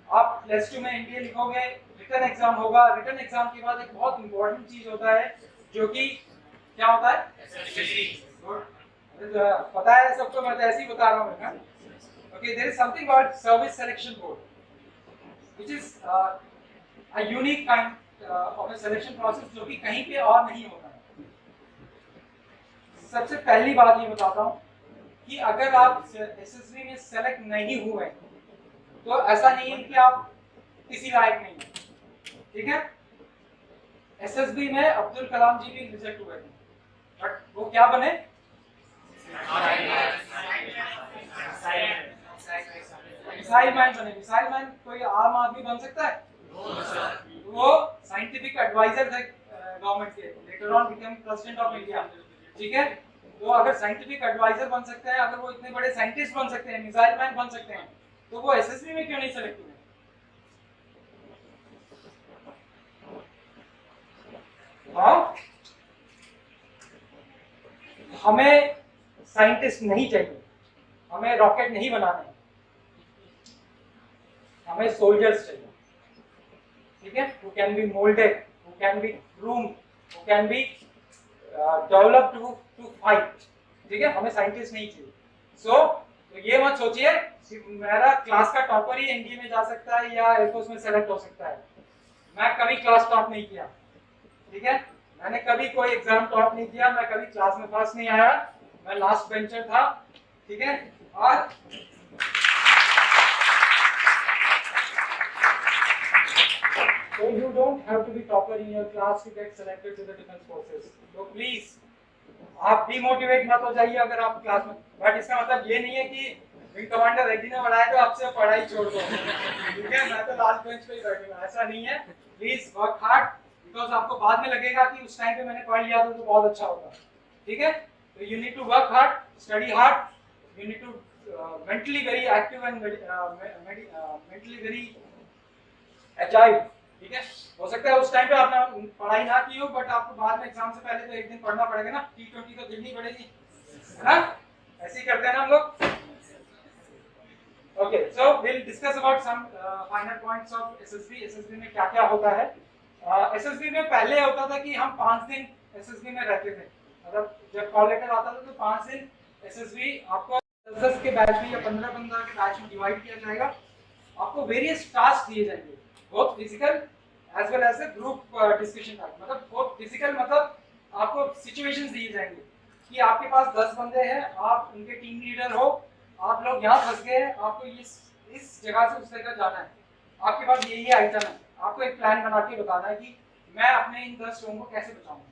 आप प्लस 2 में एनडीए लिखोगे, रिटन एग्जाम होगा, रिटन एग्जाम के बाद एक बहुत इंपॉर्टेंट चीज होता है जो कि क्या होता है? पता है सबको, मैं तो ऐसे ही बता रहा हूँ। Okay, there is something called service selection board which is a unique kind of a selection process जो कि कहीं पे और नहीं होता है। सबसे पहली बात ये बताता हूँ कि अगर आप एसएसबी में सेलेक्ट नहीं हुए तो ऐसा नहीं है कि आप किसी लायक नहीं है, ठीक है? एसएसबी में अब्दुल कलाम जी भी रिजेक्ट हुए थे, बट वो क्या बने? मिसाइल मैन बने। मिसाइल मैन कोई आम आदमी बन सकता है? वो साइंटिफिक एडवाइजर थे गवर्नमेंट के, later on become president of India, ठीक है? तो अगर साइंटिफिक एडवाइजर बन सकते हैं, अगर वो इतने बड़े साइंटिस्ट बन सकते हैं, मिसाइल मैन बन सकते हैं, तो वो एसएसबी में क्यों नहीं सेलेक्ट हुए? हाँ, हमें साइंटिस्ट नहीं चाहिए, हमें रॉकेट नहीं बनाने, हमें सोल्जर्स चाहिए, ठीक है? who can be molded, who can be groomed, who can be developed to fight, ठीक है? हमें साइंटिस्ट नहीं चाहिए। तो ये मत सोचिए कि मेरा क्लास का टॉपर ही एनडीए में जा सकता है या एयरफोर्स में सेलेक्ट हो सकता है। मैं कभी क्लास टॉप नहीं किया, ठीक है? मैंने कभी कोई एग्जाम टॉप नहीं किया, मैं कभी क्लास में फर्स्ट नहीं आया, मैं लास्ट बेंचर था, ठीक है? और so you don't have to be topper in your class to get selected to the defense forces. So please, आप डिमोटिवेट मत हो जाइए अगर आप क्लास में, बट इसका मतलब ये नहीं है कि विंग कमांडर रेड्डी ने बढ़ाया तो आपसे पढ़ाई छोड़ दो, ठीक है? मैं तो लास्ट बेंच पे ही बैठूंगा, ऐसा नहीं है। प्लीज वर्क हार्ड, बिकॉज आपको बाद में लगेगा कि उस टाइम पे मैंने पढ़ लिया था तो बहुत अच्छा होता, ठीक है? तो you need to work hard, study hard, you need to mentally very active and mentally very agile, ठीक है? हो सकता है उस टाइम पे आपने पढ़ाई ना की हो, बट आपको बाद में एग्जाम से पहले तो एक दिन पढ़ना पड़ेगा ना, T20 तो देनी पड़ेगी, है ना? ऐसे ही करते हैं ना हम लोग। Okay, so will discuss about some final points of SSB. SSB में क्या क्या होता है? एसएसबी में पहले होता था कि हम 5 दिन एसएसबी में रहते थे, मतलब जब कॉल लेटर आता था तो 5 दिन एसएसबी आपको 10 के बैच में या 15 के बैच में डिवाइड किया जाएगा। आपको वेरियस टास्क दिए जाएंगे, बहुत physical as well as group discussion task. मतलब बहुत फिजिकल मतलब आपको सिचुएशंस दिए जाएंगे कि आपके पास 10 बंदे हैं, आप उनके टीम लीडर हो, आप लोग यहाँ फंस गए हैं, आपको इस जगह से उस जगह जाना है, आपके पास ये आइटम है, आपको एक प्लान बना के बताना है कि मैं अपने इन 10 लोगों को कैसे बचाऊंगा।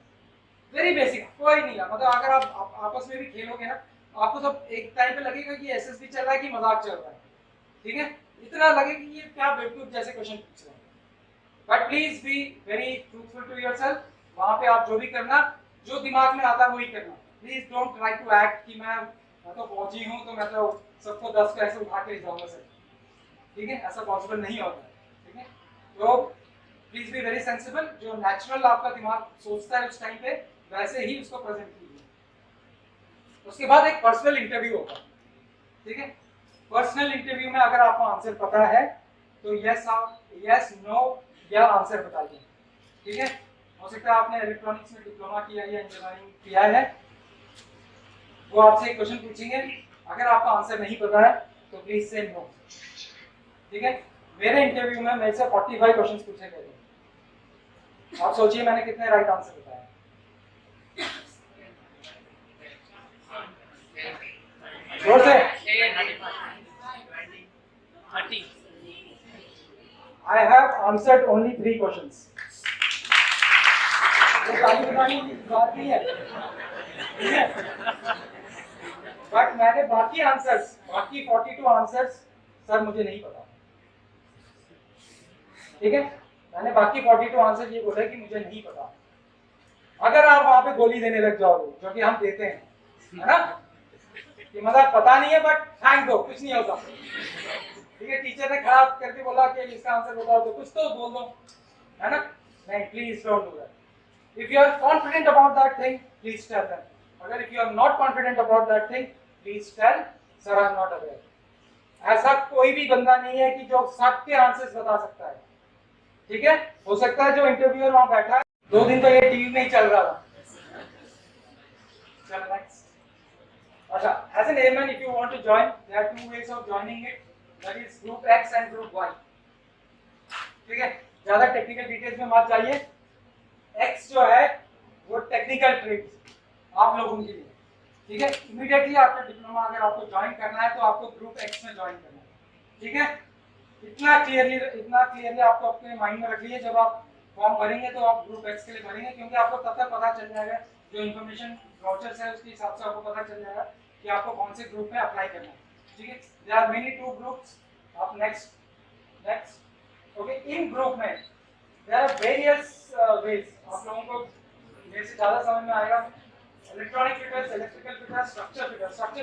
वेरी बेसिक, कोई नहीं है। मतलब अगर आप आपस में भी खेलोगे ना, आपको सब एक टाइम पे लगेगा कि एसएसबी चल रहा है कि मजाक चल रहा है, ठीक है? इतना लगे कि ये क्या बेवकूफ जैसे क्वेश्चन पूछ रहे हैं। But please be very truthful to yourself. वहां पे आप जो भी करना, जो दिमाग में आता है वही करना। Please don't try to act कि मैं तो फौजी हूँ तो मैं तो सबको 10 कैसे उठा के जाऊंगा सर, ठीक है? ऐसा पॉसिबल नहीं होता है, ठीक है? तो प्लीज बी वेरी सेंसिबल। जो नेचुरल आपका दिमाग सोचता है उस टाइम पे, वैसे ही उसको प्रेजेंट कीजिए। उसके बाद एक पर्सनल इंटरव्यू होगा, ठीक है? पर्सनल इंटरव्यू में अगर आपको आंसर पता है तो यस नो या आंसर बताइए, ठीक है। हो सकता है आपने इलेक्ट्रॉनिक्स में डिप्लोमा किया या इंजीनियरिंग किया है, वो आपसे एक क्वेश्चन पूछेंगे, अगर आपको आंसर नहीं पता है तो प्लीज से नो, ठीक है। मेरे इंटरव्यू में मेरे से 45 क्वेश्चन पूछे गए थे, आप सोचिए मैंने कितने राइट आंसर बताए। जोर से। 30. I have answered only 3 questions. ये ताली बजाने की बात नहीं है, ठीक है। बट मैंने बाकी 42 आंसर्स सर मुझे नहीं पता, ठीक है। मैंने बाकी 42 आंसर ये बोले कि मुझे नहीं पता। अगर आप वहां पे गोली देने लग जाओगे, जो कि हम देते हैं, है ना, कि मतलब पता नहीं है बट थैंक दो, कुछ नहीं होता, ठीक है। टीचर ने खड़ा करके बोला कि इसका आंसर बताओ, तो कुछ तो बोल दो, है ना। नहीं, please don't do that. If you are confident about that thing please tell them. अगर if you are not confident about that thing please tell sir I am not aware. ऐसा कोई भी बंदा नहीं है कि जो सबके आंसर्स बता सकता है, ठीक है। हो सकता है जो इंटरव्यूअर वहां बैठा है 2 दिन तो ये टीवी में ही चल रहा था। चलो नेक्स्ट। अच्छा, as an airman if you want to join, there are 2 ways of joining it, that is group X and group Y, ठीक है। ज्यादा टेक्निकल डिटेल्स में मत जाइए। X जो है वो टेक्निकल ट्रेड्स आप लोगों के लिए, ठीक है। इमीडिएटली आफ्टर डिप्लोमा अगर आपको ज्वाइन करना है तो आपको ग्रुप X में ज्वाइन करना है, ठीक है। इतना क्लियरली आपको अपने माइंड में रख लीजिए। जब आप फॉर्म भरेंगे तो आप ग्रुप X के लिए भरेंगे, क्योंकि आपको तब तक पता चल जाएगा, जो इन्फॉर्मेशन वाउचर्स है उसके हिसाब से आपको पता चल जाएगा कि आपको कौन से ग्रुप में अप्लाई करना है, ठीक है। There are many 2 groups. आप नेक्स्ट ओके। इन ग्रुप में देयर आर वेरियस वेज, आप लोगों को मेरे से ज़्यादा समझ में आएगा। Electronic fitters, electrical fitters, structure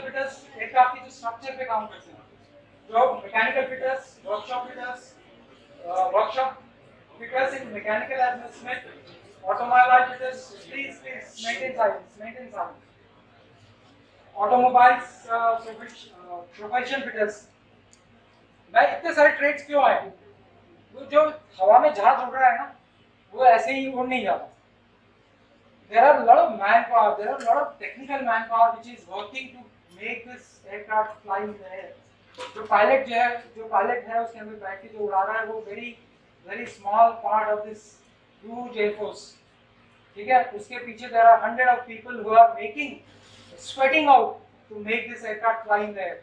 fitters aircraft की जो स्ट्रक्चर पे काम करते हैं, जो mechanical fitters, workshop fitters in mechanical adjustment, automobile fitters, please maintain silence, automobiles profession fitters. भाई इतने सारे ट्रेड्स क्यों आए? वो जो हवा में जहाज उड़ रहा है ना, वो ऐसे ही उड़ नहीं जाता। There are a lot of manpower, there are a lot of technical manpower which is working to make this aircraft fly in the air. जो पायलट है उसके अंदर बैठ के जो उड़ा रहा है वो very small part of this huge air force, ठीक है। उसके पीछे there are 100 of people who are sweating out to make this aircraft fly in the air.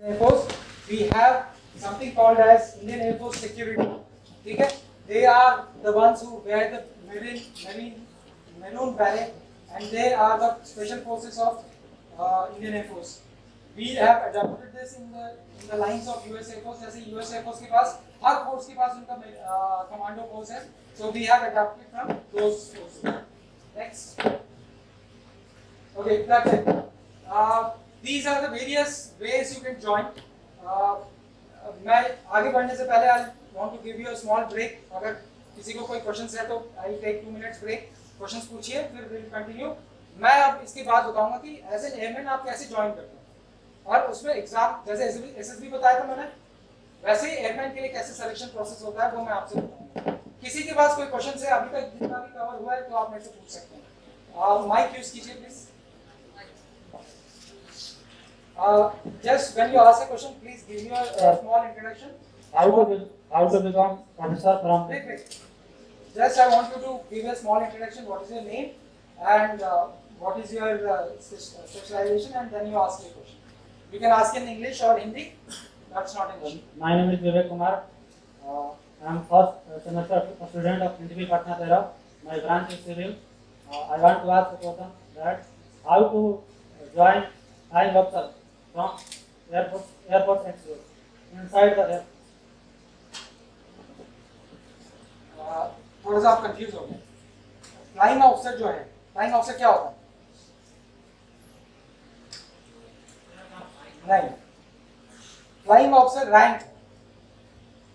Air Force, we have something called as Indian Air Force Security, ठीक है। They are the ones who wear the maroon beret, and they are the special forces of Indian Air Force. We have adopted this in the lines of US Air Force. जैसे US Air Force के पास हर force के पास उनका commando force है, so we have adopted from those forces. Next, okay, that's it. These are the various ways you can join. मैं आगे बढ़ने से पहले I want to give you a small break. अगर किसी को कोई क्वेश्चंस है तो I will take 2 minutes break. Questions पूछिए, फिर we'll continue. मैं अब इसके बाद बताऊंगा कि एज एन एयरमैन आप कैसे ज्वाइन करते हैं, और उसमें एग्जाम जैसे एसएसबी बताया था मैंने, वैसे ही एयरमैन के लिए कैसे सिलेक्शन प्रोसेस होता है वो मैं आपसे बताऊंगा। किसी के पास कोई क्वेश्चन है अभी तक जितना भी कवर हुआ है तो आप मेरे से पूछ सकते हैं। माइक यूज कीजिए please. Just when you ask a question, please give me a small introduction. How to become professor from? Wait. Just I want you to give a small introduction. What is your name and what is your specialization, and then you ask your question. You can ask in English or Hindi. That's not an issue. My name is Vivek Kumar. I am first semester student of NTP Patna Tera. My branch is civil. I want to ask a question that how to join flying officer from airport expo inside the air. थोड़ा सा आप confuse हो गए। Flying officer जो है, flying officer क्या होता है? नहीं, फ्लाइंग ऑफिसर रैंक,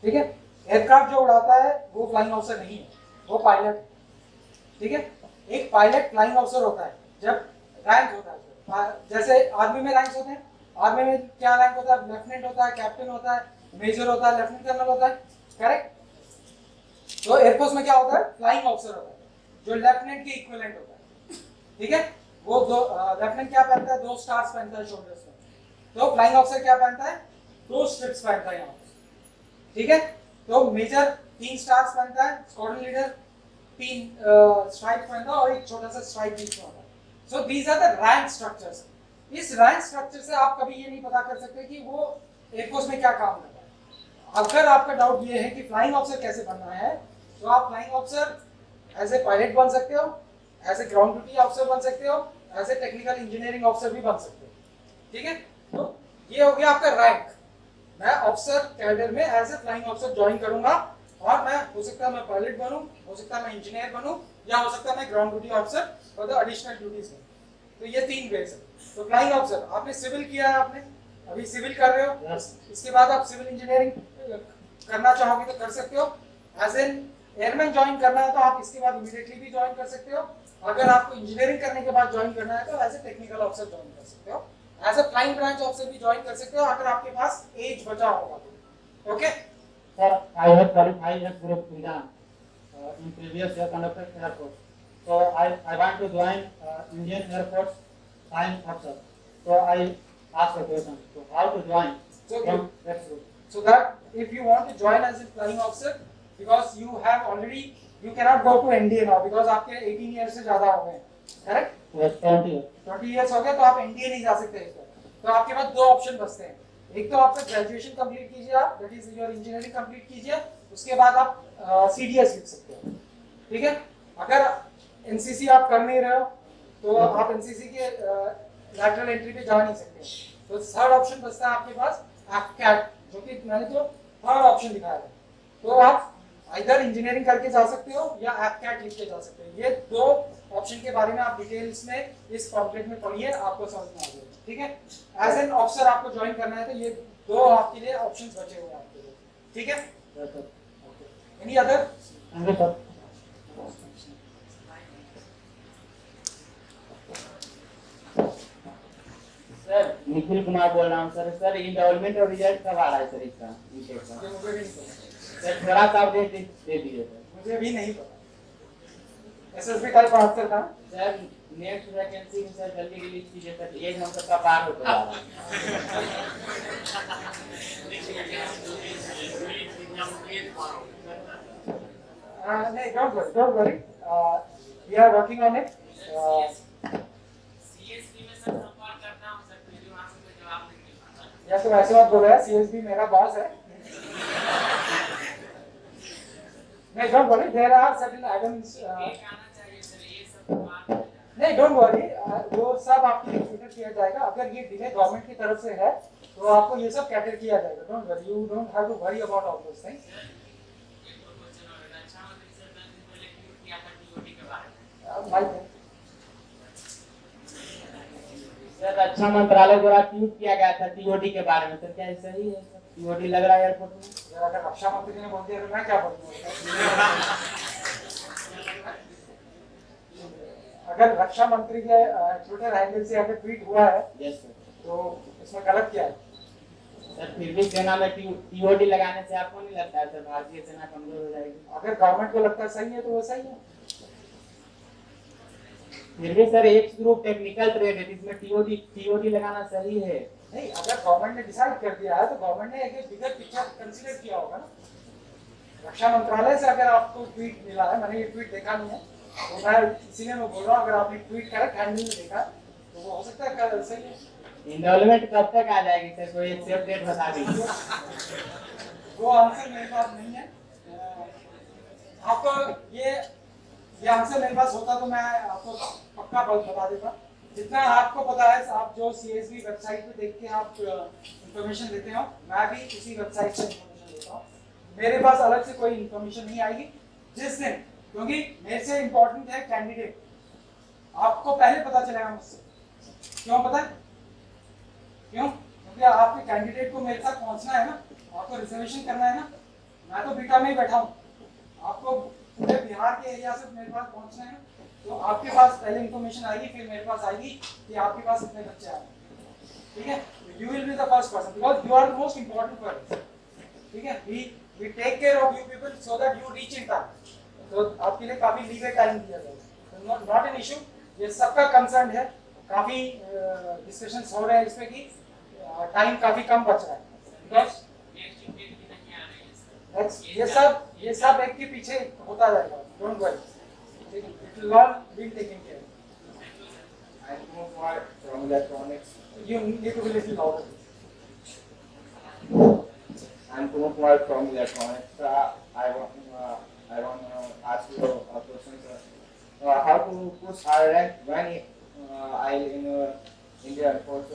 ठीक है। एयरक्राफ्ट जो उड़ाता है वो फ्लाइंग ऑफिसर नहीं है, वो पायलट, ठीक है। एक पायलट फ्लाइंग ऑफिसर होता है जब रैंक होता है, जैसे आर्मी में रैंक्स होते हैं, आर्मी में क्या रैंक होता है, लेफ्टिनेंट होता है, कैप्टन होता है, मेजर होता है, लेफ्टिनेंट कर्नल होता है, करेक्ट। तो एयरफोर्स में क्या होता है, फ्लाइंग ऑफिसर होता है जो लेफ्टिनेंट के इक्विवेलेंट होता है, ठीक है। वो दो लेफ्टिनेंट क्या पहनता है, 2 स्टार्स पहनता है शोल्डर्स में, तो फ्लाइंग ऑफिसर क्या पहनता है, 2 स्ट्रिप्स पहनता है यहाँ पे, ठीक है। तो मेजर 3 स्टार्स पहनता है, स्क्वाड्रन लीडर 3 स्ट्राइप पहनता है और एक छोटा सा स्ट्राइप बीच में होता है। So these are the rank structures. इस रैंक स्ट्रक्चर से आप कभी ये नहीं पता कर सकते कि वो एयरफोर्स में क्या काम कर रहा है। अगर आपका डाउट ये है कि फ्लाइंग ऑफिसर कैसे बनना है, तो आप flying officer as a pilot बन सकते हो, as a ground duty officer बन सकते हो, as a technical engineering officer भी बन सकते हो, ठीक है। तो ये हो गया आपका रैंक। मैं ऑफिसर कैडर में as a flying officer join करूंगा और मैं हो सकता है मैं पायलट बनूं, हो सकता है मैं इंजीनियर बनूं, या हो सकता है मैं ground duty officer for the additional duties में। तो ये 3 वेज है। तो फ्लाइंग ऑफिसर आपने सिविल किया है, आपने अभी सिविल कर रहे हो, इसके बाद आप सिविल इंजीनियरिंग करना चाहोगे तो कर सकते हो। एज एन एयरमैन ज्वाइन करना है तो आप इसके बाद इमीडिएटली भी ज्वाइन कर सकते हो। अगर आपको इंजीनियरिंग करने के बाद ज्वाइन करना है तो as a technical officer join कर सकते हो, as a flying branch officer भी ज्वाइन कर सकते हो अगर आपके पास एज बचा होगा तो। Okay Sir, I have qualified as group exam in previous year conducted Air Force. So I want to join Indian Air Force flying officer. So I asked a question. So how to join So from that group? so that if you want to join as a flying officer, because you have already, you cannot go to NDA now because आपके 18 years से ज्यादा हो गए, correct? Yes, 20 years. 20 years हो गए तो आप NDA नहीं जा सकते इस पर। तो आपके पास 2 ऑप्शन बचते हैं। एक तो आपका ग्रेजुएशन कंप्लीट कीजिए, आप that is your engineering complete कीजिए, उसके बाद आप सीडीएस लिख सकते हो, ठीक है। अगर एनसीसी आप कर नहीं रहे हो तो आप एनसीसी के लैटरल एंट्री पे जा नहीं सकते। तो थर्ड ऑप्शन बचता है आपके पास एफकैट, जो कि मैंने जो थर्ड ऑप्शन दिखाया है। तो आप इधर इंजीनियरिंग करके जा सकते हो या एफकैट लिख के जा सकते हो। ये 2 ऑप्शन के बारे में आप डिटेल्स में इस पॉम्पलेट में पढ़िए, आपको समझ में आ जाएगा, ठीक है। एज एन ऑफिसर आपको ज्वाइन करना है तो ये 2 आपके लिए ऑप्शंस बचे हुए हैं आपके लिए, ठीक है। Yes, sir. Any other? Thank you, sir. Sir Nikhil Kumar बोल रहा हूँ सर। सर इंडोलमेंट और रिजल्ट कब आ रहा है सर इसका? ये मुझे भी नहीं पता, सर थोड़ा सा अपडेट दे दीजिए सर। मुझे भी नहीं पता। एसएसबी टाइप 72 का सर नेक्स्ट वैकेंसी में सर जल्दी रिलीज कीजिए सर, एक नंबर का पार हो जा रहा है। नहीं, don't worry, we are working on it. या तो ऐसे बात बोल रहा है, सीएसबी मेरा बॉस है। नहीं, don't worry, there are certain items, नहीं डोंट वरी, वो सब आपके लिए कैटर किया जाएगा। अगर ये डिले गवर्नमेंट की तरफ से है तो आपको ये सब कैटर किया जाएगा। Don't worry, you don't have to worry about all those things. Sir रक्षा मंत्रालय द्वारा ट्वीट किया गया था टीओडी के बारे में, सर क्या ये सही है? टीओडी लग रहा है एयरपोर्ट में। अगर रक्षा मंत्री ने बोल दिया तो मैं क्या बोलूंगा? अगर रक्षा मंत्री के ट्विटर हैंडल से अगर ट्वीट हुआ है तो इसमें गलत क्या है? सर फिर भी सेना में टीओडी लगाने से आपको नहीं लगता है सर भारतीय सेना कमजोर हो जाएगी? अगर गवर्नमेंट को लगता है सही है तो वो सही है। फिर भी सर एक ग्रुप टेक्निकल ट्रेड है जिसमें टीओडी लगाना सही है। नहीं, अगर गवर्नमेंट ने डिसाइड कर दिया है तो गवर्नमेंट ने एक बिगर पिक्चर कंसीडर किया होगा ना। रक्षा मंत्रालय से अगर आपको ट्वीट मिला है, मैंने ये ट्वीट देखा नहीं है तो मैं इसीलिए मैं बोल रहा हूँ, अगर आपने ट्वीट करेक्ट हैंडल में देखा तो वो हो सकता है सही है। इनरोलमेंट कब तक आ जाएगी सर, कोई एक सेफ डेट बता दीजिए। वो आंसर मेरे पास नहीं है। आपको ये आंसर मेरे पास होता तो मैं आपको पक्का बता देता। जितना आपको पता है, आप जो सीएसबी वेबसाइट पे देख के आप इंफॉर्मेशन देते हो, मैं भी इसी वेबसाइट से इंफॉर्मेशन देता हूँ। मेरे पास अलग से कोई इंफॉर्मेशन नहीं आएगी जिस दिन, क्योंकि मेरे से इम्पोर्टेंट है कैंडिडेट। आपको पहले पता चलेगा मुझसे। क्यों पता है? क्यों? क्योंकि आपके कैंडिडेट को मेरे साथ पहुंचना है ना, आपको रिजर्वेशन करना है ना। मैं तो बीटा में ही बैठा हूँ, आपको पूरे बिहार के एरिया से मेरे पास पहुंचना है, तो आपके पास पहले इंफॉर्मेशन आएगी, फिर मेरे पास आएगी कि आपके पास इतने बच्चे आ रहे हैं, ठीक है? You will be the first person because you are the most important for us, ठीक है? We take care of you people so that you reach in time, तो आपके लिए काफी लीवे टाइम दिया जाएगा, नॉट एन इशू, ये सबका कंसर्न है, काफी डिस्कशंस हो रहे हैं इस पे कि टाइम काफी कम बच रहा है, बिकॉज ये सब एक के पीछे होता जाएगा, don't worry, it will all be taken care. I'm Kumar from electronics. You need to be little louder. I'm Kumar from electronics. I want to ask you a question, sir. How to push our rank when I in Indian Force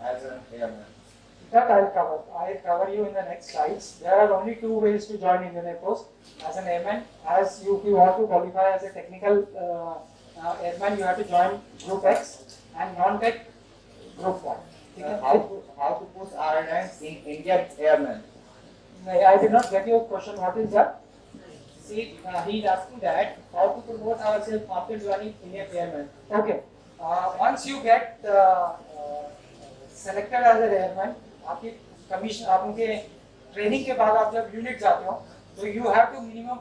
as an airman? That I'll cover you in the next slides. There are only two ways to join Indian Air Force as an airman. If you want to qualify as a technical airman, you have to join Group X and non-tech Group 1. How to push our rank in Indian airman? I did not get your question. What is that? See, he is asking that how to promote ourselves after joining Indian airman. Okay. Once you get selected as an airman, आपकी commission, आप उनके training के बाद आप जब unit जाते हो, तो you have to minimum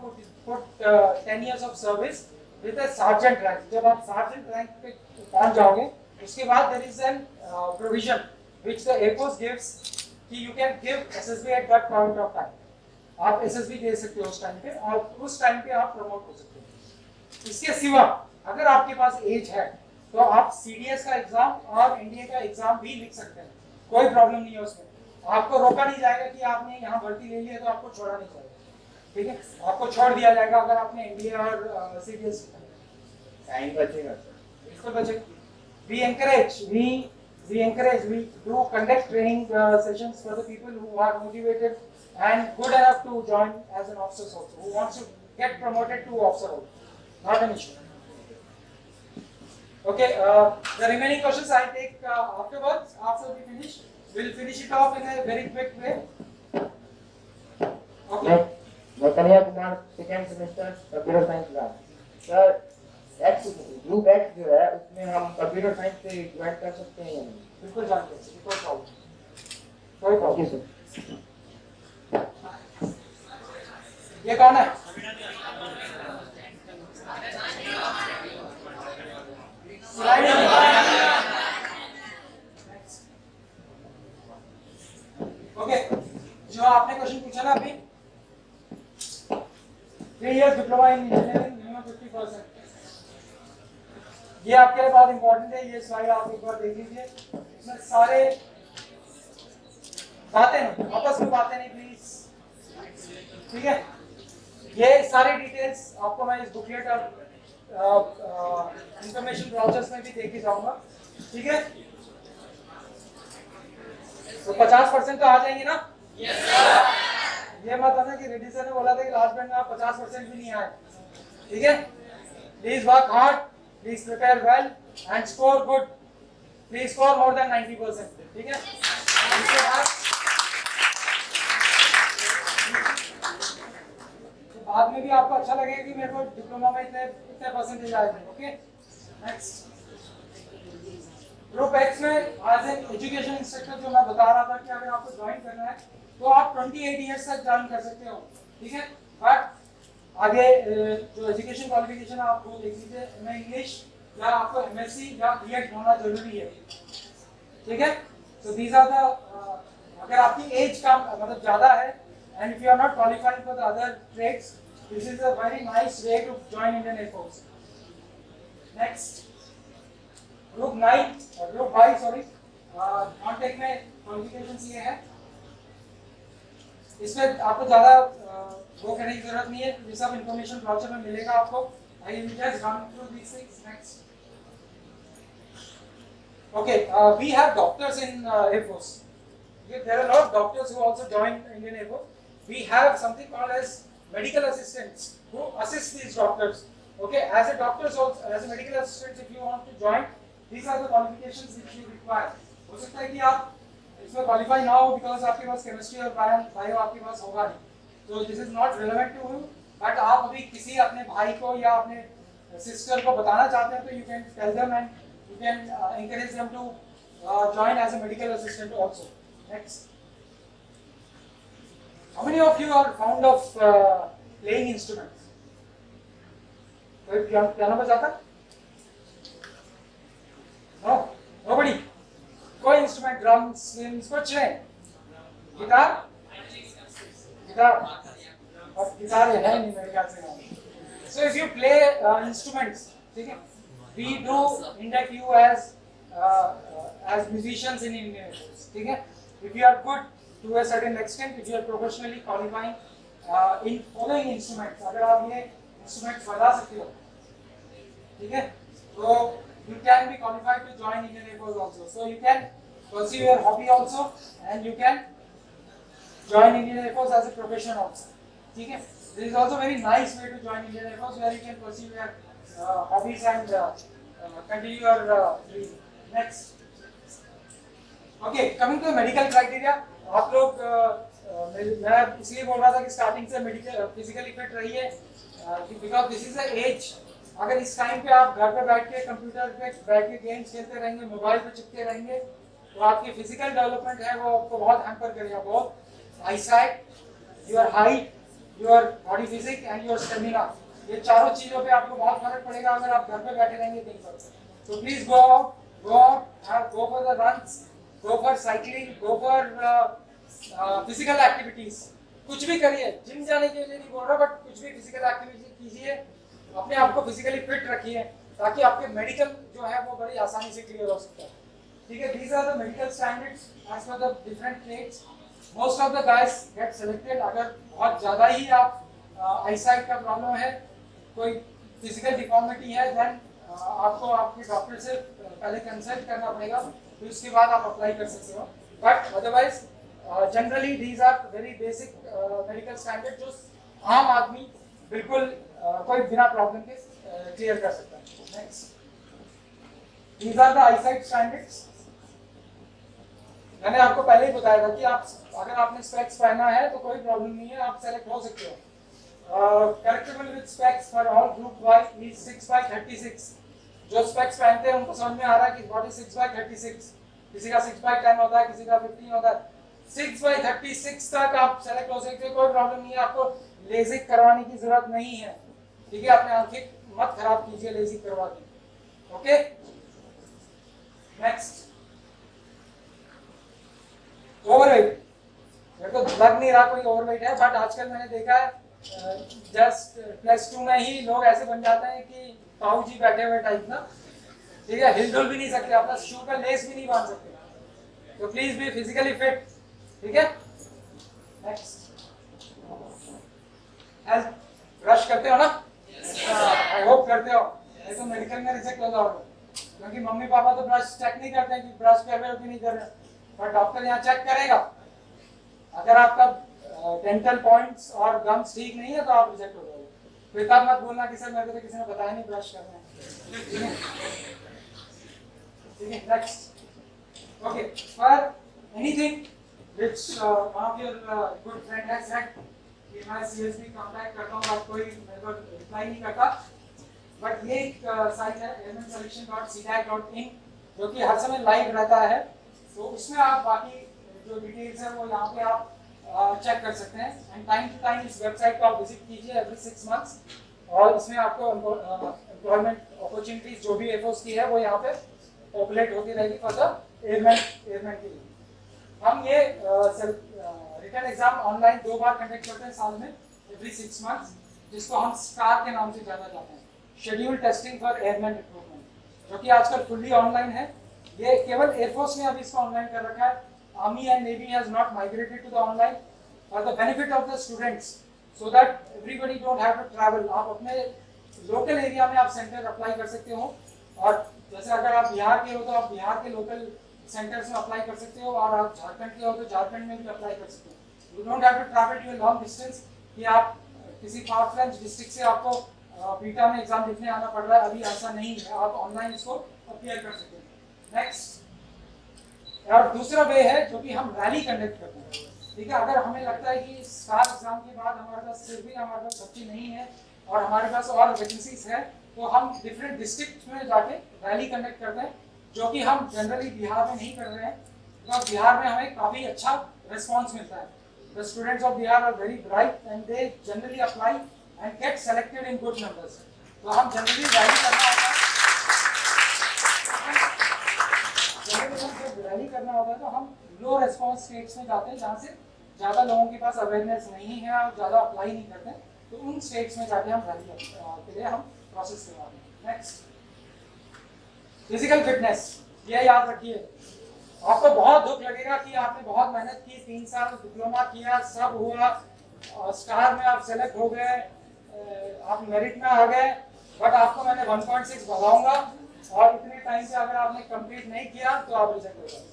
put 10 years of service with a sergeant rank. जब आप sergeant rank पे पहुंच जाओगे, उसके बाद there is an provision which the Air Force gives कि you can give SSB at that point of time. आप SSB दे सकते हो उस टाइम पे, और उस टाइम पे आप प्रमोट हो सकते हो। इसके सिवा अगर आपके पास एज है, तो आप CDS का एग्जाम और NDA का एग्जाम भी लिख सकते हैं, कोई प्रॉब्लम नहीं है उसमें। आपको रोका नहीं जाएगा कि आपने यहाँ भर्ती ले ली है तो आपको छोड़ा नहीं जाएगा, ठीक है? आपको छोड़ दिया जाएगा अगर आपने NDA और CDS टाइम बचेगा सर? बिल्कुल बचेगा। We do conduct training sessions for the people who are motivated and good enough to join as an officer also, who wants to get promoted to officer also. Not an issue. Okay, the remaining questions I'll take afterwards, after we finish. We'll finish it off in a very quick way. Okay. मैं Kanhaiya Kumar, second semester computer science का। Sir, group x जो है उसमें हम computer science से join कर सकते हैं या नहीं? बिल्कुल जानते हैं, कोई प्रॉब्लम, कोई प्रॉब्लम। सर। ये कौन है? ओके, जो आपने क्वेश्चन पूछा ना अभी, 3 years diploma in engineering, minimum 50%। ये आपके लिए बहुत इंपॉर्टेंट है, ये स्लाइड आप एक बार देख लीजिए। इसमें सारे बातें नहीं, आपस में बातें नहीं प्लीज, ठीक है? ये सारे डिटेल्स आपको मैं इस बुकलेट और इंफॉर्मेशन ब्राउचर्स में भी देके जाऊंगा, ठीक है? तो 50% तो आ जाएंगे ना? Yes sir. ये मत आना कि रेड्डी सर ने बोला था कि लास्ट बैंड में आप 50% भी नहीं आए, ठीक है? Please work hard, please prepare well and score good, please score more than 90%, ठीक है? इसके बाद में भी आपको अच्छा लगेगा कि मेरे को डिप्लोमा में इतने परसेंटेज आए थे। ओके, नेक्स्ट ग्रुप एक्स में एज एन एजुकेशन इंस्ट्रक्टर जो मैं बता रहा था कि अगर आपको ज्वाइन करना है तो आप 28 इयर्स तक ज्वाइन कर सकते हो, ठीक है? बट आगे जो एजुकेशन क्वालिफिकेशन है आप वो देख लीजिए, एमए इंग्लिश या आपको एमएससी या बीएड होना जरूरी है, ठीक है? सो दीज आर द, अगर आपकी एज का मतलब ज्यादा है and if you are not qualified for the other trades, this is a very nice way to join Indian Air Force. Next, group 9 or group 5 sorry, non-tech में qualifications ये है, इसमें आपको ज़्यादा वो करने की जरूरत नहीं है, ये सब information ब्राउचर में मिलेगा आपको। I will just run through these things. Next, okay, we have doctors in Air Force. There are a lot of doctors who also join Indian Air Force. We have something called as medical assistants who assist these doctors. Okay, as a doctor, also as a medical assistant, if you want to join, these are the qualifications which you require. हो सकता है कि आप इसमें qualify ना हो because आपके पास chemistry और bio आपके पास होगा नहीं, so this is not relevant to you. But आप अभी किसी अपने भाई को या अपने सिस्टर को बताना चाहते हैं तो you can tell them and you can encourage them to join as a medical assistant also. Next. How many of you are fond of playing instruments? कोई पियानो बजाता? No, nobody. कोई इंस्ट्रूमेंट, ड्रम्स, स्लिम्स, कुछ नहीं. Guitar? Guitar. और guitar है नहीं मेरे ख्याल से. So if you play instruments, ठीक है? We do induct you as musicians in Indian Air Force, ठीक है? If you are good to a certain extent, if you are professionally qualifying in following instruments, अगर आप ये instruments बजा सकते हो, ठीक है? तो you can be qualified to join Indian Air Force also. So you can pursue your hobby also, and you can join Indian Air Force as a profession also. ठीक है? This is also very nice way to join Indian Air Force, where you can pursue your hobbies and continue your dream. Next. Okay, coming to the medical criteria. आप लोग मैं इसलिए बोल रहा था कि स्टार्टिंग से मेडिकल फिजिकली फिट रहिए, because this is the age. अगर इस टाइम पे आप घर पे बैठ के कंप्यूटर पे बैठ के गेम्स खेलते रहेंगे, मोबाइल पे चिपके रहेंगे, तो आपकी फिजिकल डेवलपमेंट है वो आपको बहुत हैम्पर करेगा. बहुत eyesight, your height, your body physique and your stamina, ये चारों चीजों पे आपको बहुत फर्क पड़ेगा अगर आप घर पे बैठे रहेंगे दिन भर. So please go out, go for the runs, go for cycling, go for physical activities. कुछ भी करिए, जिम जाने के लिए नहीं बोल रहा, बट कुछ भी फिजिकल एक्टिविटी कीजिए, अपने आप को फिजिकली फिट रखिए, ताकि आपके मेडिकल जो है वो बड़ी आसानी से क्लियर हो सकता है. ठीक है? These are the medical standards as per the different trades. Most of the guys get selected. अगर बहुत ज़्यादा ही आप आईसाइट का प्रॉब्लम है, कोई फिजिकल डिफॉर्मिटी है, देन आपको आपके डॉक्टर से पहले कंसल्ट करना पड़ेगा, फिर उसके बाद आप अप्लाई कर सकते हो. But otherwise generally these are very basic medical standard जो आम आदमी बिल्कुल कोई बिना प्रॉब्लम के क्लियर कर सकता है. Next. These are the eyesight standards. मैंने आपको पहले ही बताया था कि आप अगर आपने स्पेक्स पहना है तो कोई प्रॉब्लम नहीं है, आप सेलेक्ट हो सकते हो. Correctable with specs for all group Y is 6/36. जो स्पेक्स पहनते हैं उनको समझ में आ रहा है कि व्हाट इज 6/36. किसी का 6/10 होता है, किसी का 15 होता है. 6/36 तक आप सेलेक्ट हो सकते हो, कोई प्रॉब्लम नहीं है. आपको लेजिक करवाने की जरूरत नहीं है. ठीक है? अपने आंखें मत खराब कीजिए लेजिक करवा के. ओके? नेक्स्ट. ओवरवेट. मेरे को लग नहीं रहा कोई ओवरवेट है, बट आजकल मैंने देखा है जस्ट +2 में ही लोग ऐसे बन जाते हैं कि ताऊ जी बैठे हुए टाइप ना. ठीक है? हिलडुल भी नहीं सकते, अपना शू का लेस भी नहीं बांध सकते. तो प्लीज बी फिजिकली फिट. ठीक है? नेक्स्ट. हेल्थ ब्रश करते हो ना? आई होप करते हो, नहीं तो मेडिकल में रिजेक्ट हो जाओगे, क्योंकि मम्मी पापा तो ब्रश चेक नहीं करते कि ब्रश कर रहे हो कि नहीं कर रहे, पर डॉक्टर यहाँ चेक करेगा. अगर आपका डेंटल पॉइंट्स और गम्स ठीक नहीं है तो आप रिजेक्ट हो जाओगे. फिर तब मत बोलना कि सर मेरे को तो किसी ने बताया नहीं ब्रश करना है. ठीक है? Next. Okay. For anything which one of your good friend has said कि मैं सीरियसली कांटेक्ट करता हूं, आप कोई मेरे को रिप्लाई नहीं करता, बट ये एक साइट है airmanselection.cdac.in जो कि हर समय लाइव रहता है. तो उसमें आप बाकी जो डिटेल्स है वो यहाँ पे आप चेक कर सकते हैं. एंड टाइम टू टाइम इस वेबसाइट को आप विजिट कीजिए एवरी 6 मंथ्स, और इसमें आपको एम्प्लॉयमेंट अपॉर्चुनिटीज जो भी एयरफोर्स की है वो यहाँ पे पॉपुलेट होती रहेगी फॉर द एयरमैन के लिए. हम ये रिटन एग्जाम ऑनलाइन 2 बार कंडक्ट करते हैं साल में, एवरी 6 मंथ्स, जिसको हम स्टार के नाम से जाना जाते हैं, schedule testing for airman recruitment, जो कि आजकल फुल्ली ऑनलाइन है. ये केवल एयरफोर्स ने अभी इसको ऑनलाइन कर रखा है. Army and Navy has not migrated to the online for the benefit of the students, so that everybody don't have to travel. आप अपने लोकल एरिया में आप सेंटर अप्लाई कर सकते हो, और जैसे अगर आप बिहार के हो तो आप बिहार के लोकल सेंटर्स में अप्लाई कर सकते हो, और आप झारखंड के हो तो झारखंड में भी अप्लाई कर सकते हो. You don't have to travel to a long distance कि आप किसी फार फ्लंग डिस्ट्रिक्ट से आपको बीटा में एग्जाम लिखने आना पड़ रहा है. अभी ऐसा नहीं है, आप ऑनलाइन इसको अप्लाई कर सकते हो. नेक्स्ट. और दूसरा वे है जो कि हम रैली कंडक्ट करते हैं. ठीक है, अगर हमें लगता है कि स्टार एग्जाम के बाद हमारे पास फिर भी हमारे पास बच्चे नहीं है और हमारे पास और वैकेंसीज है, तो हम डिफरेंट डिस्ट्रिक्ट में जाके रैली कंडक्ट करते हैं, जो कि हम जनरली बिहार में नहीं कर रहे हैं, बिकॉज बिहार में हमें काफ़ी अच्छा रिस्पॉन्स मिलता है. The students of Bihar are very bright and they generally apply and get selected in good numbers. तो हम जनरली रैली करना होता है, रैली करना होता है तो हम लो रिस्पॉन्स स्टेट्स में जाते हैं जहाँ से ज़्यादा लोगों के पास अवेयरनेस नहीं है और ज़्यादा अप्लाई नहीं करते, तो उन स्टेट्स में जाके हम रैली के लिए हम प्रोसेस करवाते हैं. Next, physical fitness. ये याद रखिए, आपको बहुत दुख लगेगा कि आपने बहुत मेहनत की, 3 साल डिप्लोमा किया, सब हुआ, स्टार में आप सेलेक्ट हो गए, आप मेरिट में आ गए, बट आपको मैंने 1.6 बढ़ाऊंगा और इतने टाइम से अगर आपने कंप्लीट नहीं किया तो आप रिजेक्ट हो जाएंगे.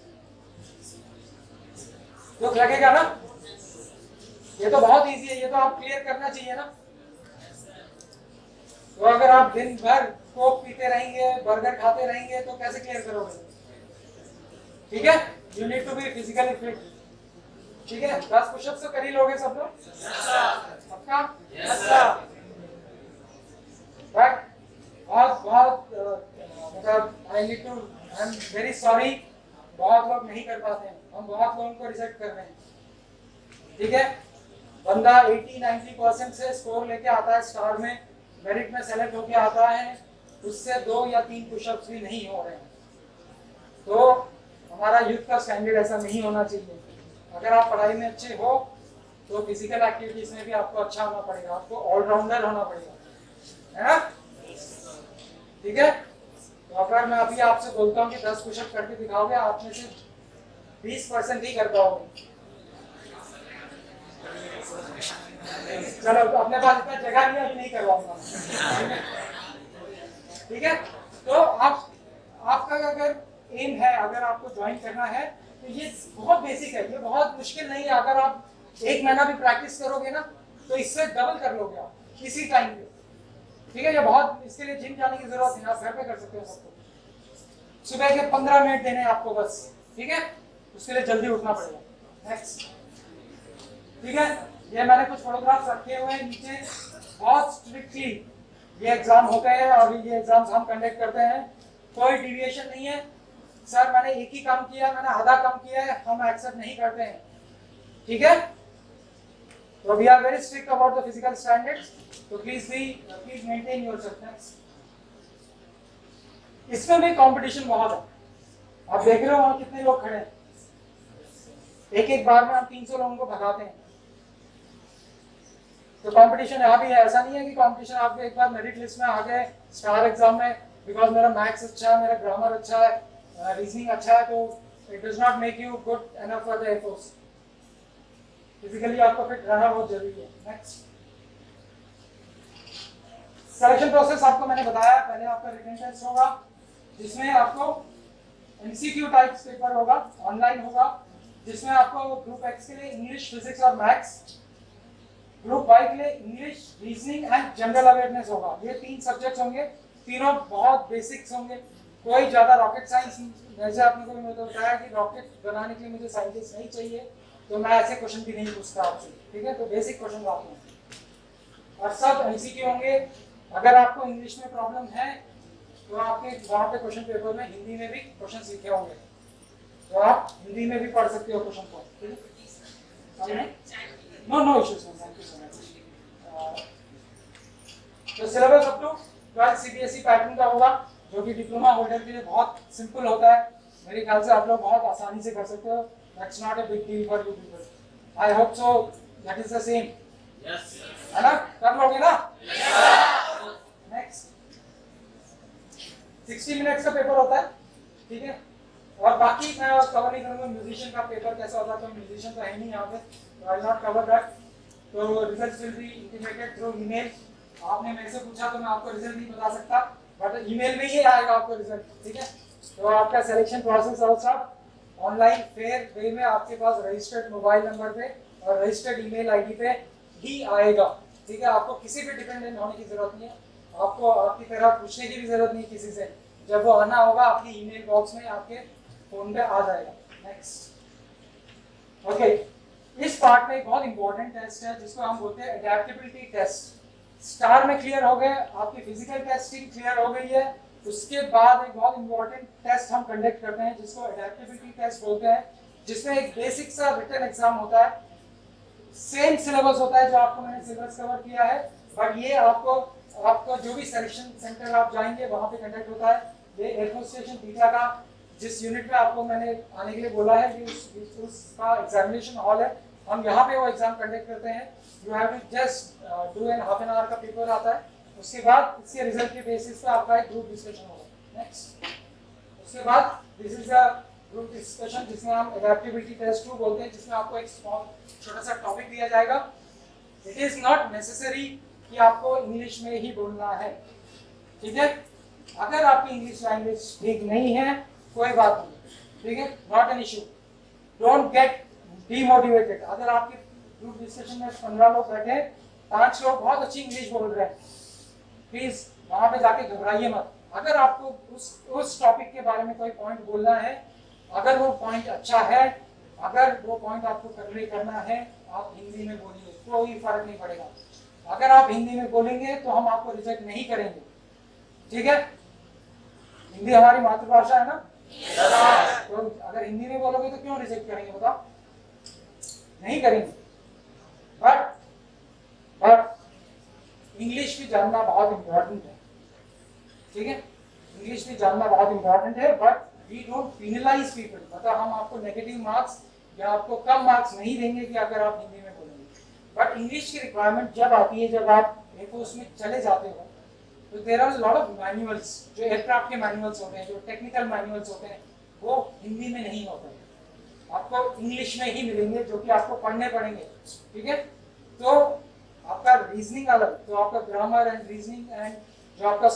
दुख लगेगा ना? ये तो बहुत इजी है, ये तो आप क्लियर करना चाहिए ना. तो अगर आप दिन भर कोक पीते रहेंगे, बर्गर खाते रहेंगे, तो कैसे क्लियर करोगे? ठीक है, you need to be physically fit. ठीक है, 10 पुशअप्स तो कर ही लोगे सब लोग? पक्का? बट बहुत मतलब आई एम वेरी सॉरी, बहुत लोग नहीं कर पाते हैं, हम बहुत लोगों को रिजेक्ट कर रहे हैं. ठीक है, बंदा 80-90% से स्कोर लेके आता है स्टार में, मेरिट में सेलेक्ट होके आता है, उससे 2 या 3 पुशअप्स भी नहीं हो रहे हैं. तो हमारा यूथ का स्टैंडर्ड ऐसा नहीं होना चाहिए. अगर आप पढ़ाई में अच्छे हो तो फिजिकल एक्टिविटीज में भी आपको अच्छा होना पड़ेगा, आपको ऑलराउंडर होना पड़ेगा, है ना? ठीक है, तो अगर मैं अभी आपसे बोलता हूँ कि 10 पुशअप करके दिखाओगे, आप में से 20% ही कर पाओगे. चलो, अपने पास इतना जगह नहीं है, अभी नहीं करवाऊंगा. ठीक है, तो आपका अगर एम है, अगर आपको ज्वाइन करना है, तो ये बहुत बेसिक है, ये बहुत मुश्किल नहीं है. अगर आप 1 महीना भी प्रैक्टिस करोगे ना, तो इससे डबल कर लोगे आप इसी टाइम पे. ठीक है, ये बहुत, इसके लिए जिम जाने की जरूरत नहीं, आप घर पे कर सकते हो सबको. सुबह के 15 मिनट देने आपको बस. ठीक है, उसके लिए जल्दी उठना पड़ेगा. नेक्स्ट, ठीक है, ये मैंने कुछ फोटोग्राफ्स रखे हुए हैं नीचे. बहुत स्ट्रिक्टली ये एग्जाम होते हैं और ये एग्जाम्स हम कंडक्ट करते हैं, कोई डिविएशन नहीं है. सर मैंने एक ही काम किया, मैंने आधा काम किया है, हम एक्सेप्ट नहीं करते हैं. ठीक है, तो we are very strict about the physical standards, so please maintain yourself. इसमें भी कंपटीशन बहुत है, आप देख रहे हो वहां कितने लोग खड़े हैं. एक बार में हम 300 लोगों को भगाते हैं. तो कंपटीशन यहाँ भी है. ऐसा नहीं है कि कंपटीशन आपके एक बार मेरिट लिस्ट में आ गए स्टार एग्जाम में, बिकॉज मेरा मैथ्स अच्छा है, मेरा ग्रामर अच्छा है, रीजनिंग अच्छा है, तो it does not make you good enough for the air force. Physically आपको फिट रहना बहुत जरूरी है. नेक्स्ट, सिलेक्शन प्रोसेस आपको मैंने बताया. पहले आपका रिटन टेस्ट होगा, जिसमें आपको एमसीक्यू टाइप्स पेपर होगा, ऑनलाइन होगा, जिसमें आपको ग्रुप एक्स के लिए इंग्लिश, फिजिक्स और मैथ्स, ग्रुप वाई के लिए English, reasoning and general awareness होगा. ये 3 सब्जेक्ट्स होंगे, तीनों बहुत बेसिक्स होंगे, कोई ज्यादा रॉकेट साइंस. जैसे आपने को मुझे बताया कि रॉकेट बनाने के लिए मुझे साइंटिस्ट नहीं चाहिए, तो मैं ऐसे क्वेश्चन भी नहीं पूछता आपसे. ठीक है, तो बेसिक क्वेश्चन आपको, और सब एमसीक्यू होंगे. अगर आपको इंग्लिश में प्रॉब्लम है तो आपके वहाँ पे क्वेश्चन पेपर में हिंदी में भी क्वेश्चन लिखे होंगे, तो आप हिंदी में भी पढ़ सकते हो क्वेश्चन को. ठीक है, no issues. Thank you so much. तो syllabus up to 12 CBSE pattern का होगा, जो कि डिप्लोमा होल्डर के लिए बहुत सिंपल होता है. मेरे ख्याल से आप लोग बहुत आसानी से कर सकते हो. That's not a big deal for you people. I hope so that is the same. Yes, है ना? कर लोगे ना? नेक्स्ट, 60 मिनट्स का पेपर होता है. ठीक है, और बाकी मैं कवर नहीं करूंगा म्यूजिशियन का पेपर कैसा होता है, तो म्यूजिशियन तो है नहीं यहाँ पे, तो आई नॉट कवर दैट. तो results will be intimated through email. आपने मेरे से पूछा तो मैं आपको रिजल्ट नहीं बता सकता, बट ईमेल में ही आएगा आपको रिजल्ट. ठीक है, तो आपका selection process also online fair way में आपके पास रजिस्टर्ड मोबाइल नंबर पे और रजिस्टर्ड ईमेल आईडी पे ही आएगा. ठीक है, आपको किसी पे डिपेंडेंट होने की जरूरत नहीं है, आपको आपकी तरह पूछने की भी जरूरत नहीं किसी से. जब वो आना होगा आपकी ईमेल बॉक्स में आपके फोन पे आ जाएगा. नेक्स्ट, ओके, इस पार्ट में एक बहुत इंपॉर्टेंट टेस्ट है जिसको हम बोलते हैं एडेप्टेबिलिटी टेस्ट। स्टार में क्लियर हो गए, आपकी फिजिकल टेस्टिंग क्लियर हो गई है। उसके बाद एक बहुत इंपॉर्टेंट टेस्ट हम कंडक्ट करते हैं जिसको एडेप्टेबिलिटी टेस्ट बोलते हैं, जिसमें एक बेसिक सा रिटन एग्जाम होता है। सेम सिलेबस होता है जो आपको मैंने सिलेबस कवर किया है, बट ये आपको जो भी सिलेक्शन सेंटर आप जाएंगे वहां पे कंडक्ट होता है। ये एयरफोर्स स्टेशन बीटा का जिस यूनिट में आपको मैंने आने के लिए बोला है, ये उसका एग्जामिनेशन हॉल है। हम यहाँ पे वो एग्जाम कंडक्ट करते हैं। You have to just do an half an hour का पेपर आता है। उसके बाद इसके रिजल्ट के बेसिस पे आपका एक ग्रुप डिस्कशन होगा। नेक्स्ट, उसके बाद this is a group discussion जिसमें हम एडेप्टेबिलिटी टेस्ट 2 बोलते हैं, जिसमें आपको एक स्मॉल छोटा सा टॉपिक दिया जाएगा। इट इज नॉट नेसेसरी कि आपको इंग्लिश में ही बोलना है, ठीक है। अगर आपकी इंग्लिश लैंग्वेज ठीक नहीं है कोई बात नहीं, ठीक है, not an issue. Don't get demotivated. अगर आपके ग्रुप डिस्कशन में 15 लोग बैठे, 5 लोग बहुत अच्छी इंग्लिश बोल रहे हैं, प्लीज वहां पे जाके घबराइए मत। अगर आपको उस टॉपिक के बारे में कोई पॉइंट बोलना है, अगर वो पॉइंट अच्छा है, अगर वो पॉइंट आपको कन्वे करना है, आप हिंदी में बोलिए, कोई फर्क नहीं पड़ेगा। अगर आप हिंदी में बोलेंगे तो हम आपको रिजेक्ट नहीं करेंगे, ठीक है। हिंदी हमारी मातृभाषा है ना, तो अगर हिंदी में बोलोगे तो क्यों रिजेक्ट करेंगे बताओ? नहीं करेंगे। बट इंग्लिश भी जानना बहुत इंपॉर्टेंट है, ठीक है। इंग्लिश भी जानना बहुत इंपॉर्टेंट है, but we don't penalise people. मतलब हम आपको नेगेटिव मार्क्स या आपको कम मार्क्स नहीं देंगे कि अगर आप हिंदी में बोलेंगे। बट इंग्लिश की रिक्वायरमेंट जब आती है, जब आप एयरफोर्स में चले जाते हो, तो there are lot of manuals, जो एयरक्राफ्ट के मैनुअल्स होते हैं, जो टेक्निकल मैनुअल्स होते हैं, वो हिंदी में नहीं होते, आपको इंग्लिश में ही मिलेंगे, जो कि आपको पढ़ने पड़ेंगे, ठीक है। तो आपका रीजनिंग अलग, तो आपका ग्रामर एंड रीजनिंग एंड जो आपका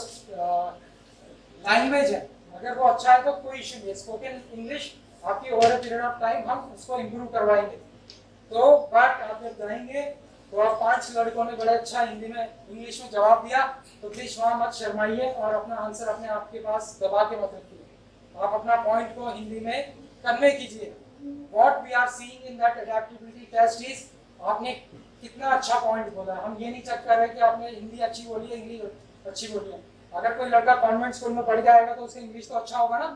लैंग्वेज है, अगर वो अच्छा है तो कोई इशू नहीं है। स्पोकन इंग्लिश आपकी over a period of time हम उसको इम्प्रूव करवाएंगे। तो बट आप जब जाएंगे तो आप 5 लड़कों ने बड़ा अच्छा हिंदी में इंग्लिश में जवाब दिया, तो प्लीज वहाँ मत शर्माइए और अपना आंसर अपने आपके पास दबा के मत रखिए। आप अपना पॉइंट को हिंदी में कन्वे कीजिए। What we are seeing in that adaptability test is आपने कितना अच्छा पॉइंट बोला। हम ये नहीं चेक कर रहे कि आपने हिंदी अच्छी बोली है, इंग्लिश अच्छी बोली है। अगर कोई लड़का कॉन्वेंट स्कूल में पढ़ जाएगा तो उसका इंग्लिश तो अच्छा होगा ना,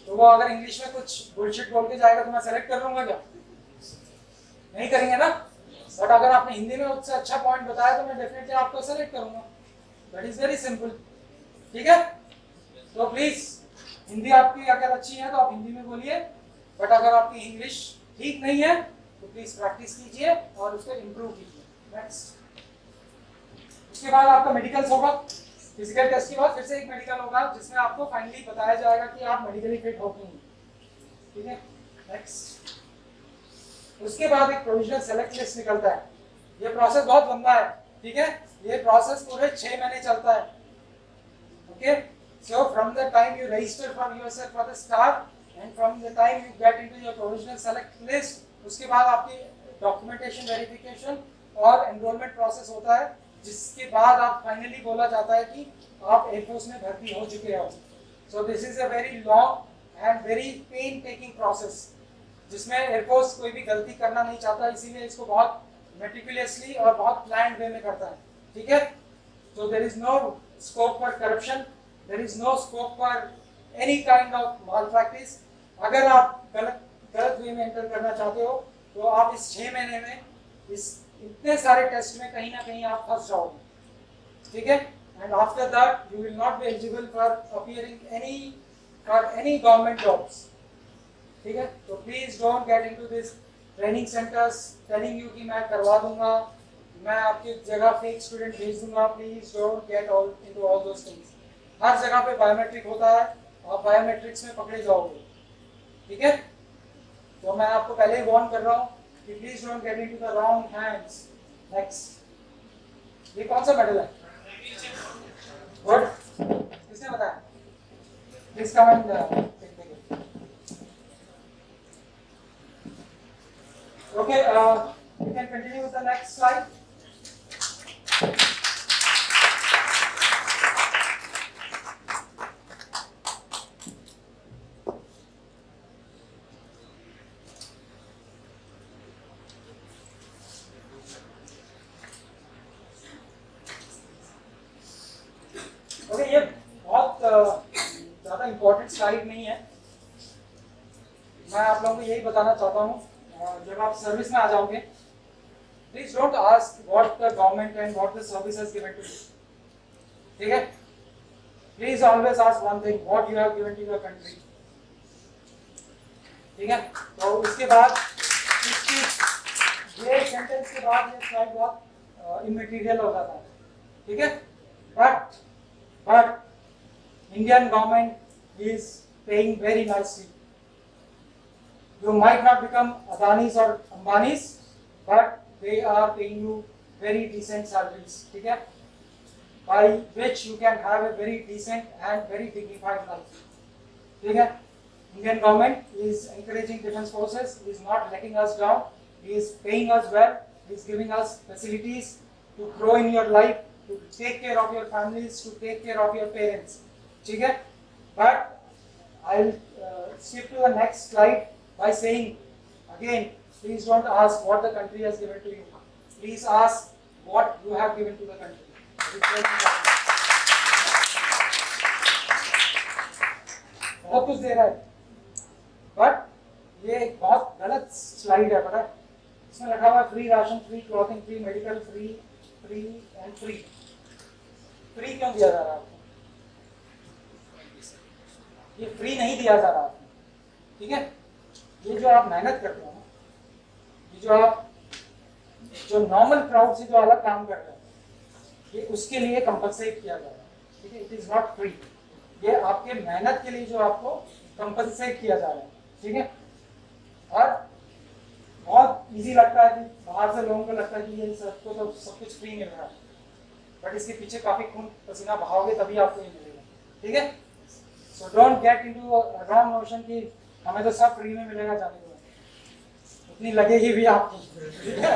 तो वो अगर इंग्लिश में कुछ बुलशिट बोल के जाएगा तो मैं सेलेक्ट कर लूंगा क्या? नहीं करेंगे ना। बट अगर आपने हिंदी में उससे अच्छा पॉइंट बताया तो मैं डेफिनेटली आपको सेलेक्ट करूंगा। दैट इज वेरी सिंपल, ठीक है। तो प्लीज हिंदी आपकी अगर अच्छी है तो आप हिंदी में बोलिए, बट अगर आपकी इंग्लिश ठीक नहीं है तो प्लीज प्रैक्टिस कीजिए और उसको इम्प्रूव कीजिए। नेक्स्ट, उसके बाद आपका मेडिकल्स होगा। फिजिकल टेस्ट के बाद फिर से एक मेडिकल होगा जिसमें आपको फाइनली बताया जाएगा कि आप मेडिकली फिट हो कि नहीं, ठीक है। नेक्स्ट, उसके बाद एक प्रोविजनल सेलेक्ट लिस्ट निकलता है। ये प्रोसेस बहुत लंबा है, ठीक है। ये प्रोसेस पूरे 6 महीने चलता है, okay. So from the time you register for yourself for the star and from the time you get into your provisional select list, उसके बाद आपकी डॉक्यूमेंटेशन वेरिफिकेशन और एनरोलमेंट प्रोसेस होता है, जिसके बाद आप फाइनली बोला जाता है कि आप एयरफोर्स में भर्ती हो चुके हो। So this is a very long and very pain taking process, जिसमें एयरफोर्स कोई भी गलती करना नहीं चाहता, इसीलिए इसको बहुत मेटिकुलसली और बहुत प्लान्ड वे में करता है, ठीक है। So there is no scope for corruption, there is no scope for any kind of malpractice. अगर आप गलत वे में एंटर करना चाहते हो तो आप इस 6 महीने में इस इतने सारे टेस्ट में कहीं ना कहीं आप फंस जाओगे, ठीक है। And after that you will not be eligible for appearing any government jobs, ठीक है। तो please don't get into this training centres telling you कि मैं करवा दूंगा, मैं आपकी जगह फेक स्टूडेंट भेज दूंगा। Please don't get all into all those things. हर जगह पे बायोमेट्रिक होता है, आप बायोमेट्रिक्स में पकड़े जाओगे, ठीक है। तो मैं आपको पहले ही वार्न कर रहा हूँ कि please don't get into the wrong hands. Next, ये कौन सा मेडल है? गुड, किसने बताया? Please come and okay, you can continue with the next slide. Next slide नहीं है। मैं आप लोगों को यही बताना चाहता हूँ, जब आप सर्विस में आ जाओगे, please don't ask what the government and what the service has given to you, ठीक है? Please always ask one thing, what you have given to your country, ठीक है? तो उसके बाद ये सेंटेंस के बाद ये स्लाइड बहुत इमटेरियल हो जाता है, ठीक है? But Indian government is paying very nicely. You might not become Adanis or Ambanis, but they are paying you very decent salaries, ठीक है? By which you can have a very decent and very dignified life, ठीक है? Indian government is encouraging defense forces, is not letting us down, is paying us well, is giving us facilities to grow in your life, to take care of your families, to take care of your parents. ठीक है? But I'll skip to the next slide by saying again, please don't ask what the country has given to you. Please ask what you have given to the country. It's very important. बहुत कुछ दे रहा है, but ये एक बहुत गलत slide है, पता है? इसमें लिखा हुआ है free ration, free clothing, free medical, free and free. Free क्यों दिया जा रहा है आपको? ये फ्री नहीं दिया जा रहा आपको, ठीक है? ये जो आप मेहनत करते हो ना, ये जो नॉर्मल क्राउड से जो अलग काम कर रहे हैं, ये उसके लिए कंपनसेट किया जा रहा है, ठीक है? It is not free. ये आपके मेहनत के लिए जो आपको कंपनसेट किया जा रहा है, ठीक है? और बहुत इजी लगता है कि बाहर से लोगों को लगता है कि ये सबको तो सब कुछ फ्री मिल रहा है, बट इसके पीछे काफी खून पसीना बहाओगे तभी आपको ये मिलेगा, ठीक है? So don't get into a wrong notion कि हमें तो सब फ्री में मिलेगा, जाने दो, उतनी लगेगी भी आपकी, ठीक है?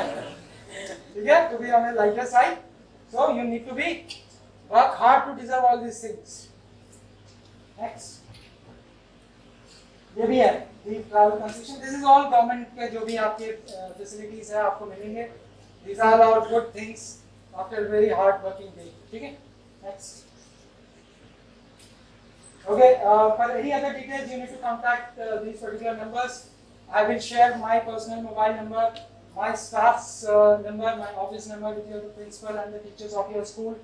ठीक है? To be on a lighter side, so you need to be work hard to deserve all these things. Next, ये भी है travel concession. This is all government के जो भी आपके facilities है आपको मिलेंगे. These are all good things after a very hard working day. ठीक है? Next. Okay, for any other details, you need to contact these particular numbers. I will share my personal mobile number, my staff's number, my office number with your principal and the teachers of your school.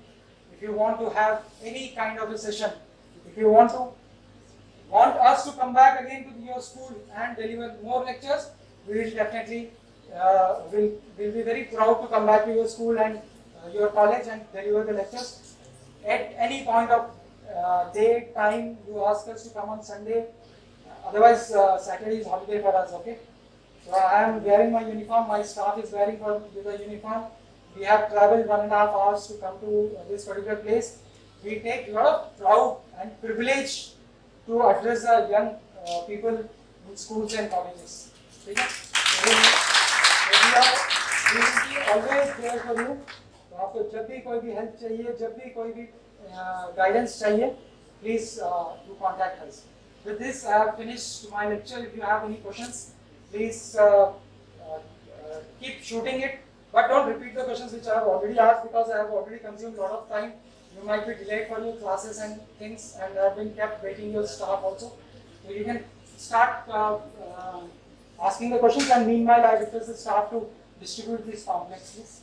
If you want to have any kind of a session, if you want us to come back again to your school and deliver more lectures, we will definitely will be very proud to come back to your school and your college and deliver the lectures. At any point of day, time, you ask us to come on Sunday. Otherwise, Saturday is holiday for us. Okay. So I am wearing my uniform. My staff is wearing the uniform. We have traveled 1.5 hours to come to this particular place. We take a lot of pride and privilege to address the young people in schools and colleges. Okay. So we will be always there for you. तो आपको जब भी कोई भी help चाहिए, जब भी कोई भी guidance चाहिए, please do contact us. With this, I have finished my lecture. If you have any questions, please keep shooting it, but don't repeat the questions which I have already asked because I have already consumed a lot of time. You might be delayed for your classes and things, and I have been kept waiting your staff also. So you can start asking the questions, and meanwhile, I request the staff to distribute these pamphlets, please.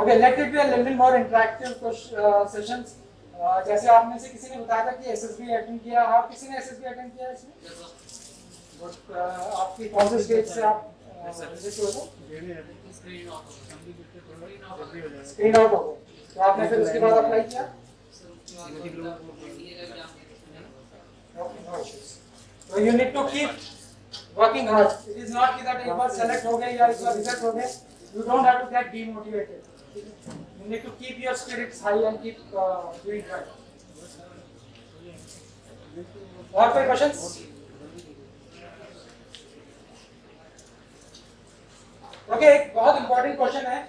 Okay, let it be a little more interactive sessions. जैसे आप में से किसी ने बताया था कि SSB attend किया, और किसी ने SSB अटेंड किया इसमें? आपकी कौन से स्टेज से आप विजिट हुए थे? स्क्रीन आउट हो गए, तो आपने फिर उसके बाद अप्लाई किया? So you need to keep working hard. It is not that एक बार select हो गए या एक बार reject हो गए. You don't have to get demotivated. You need to keep your spirits high and keep doing right. और कोई questions? Okay, एक बहुत important question है.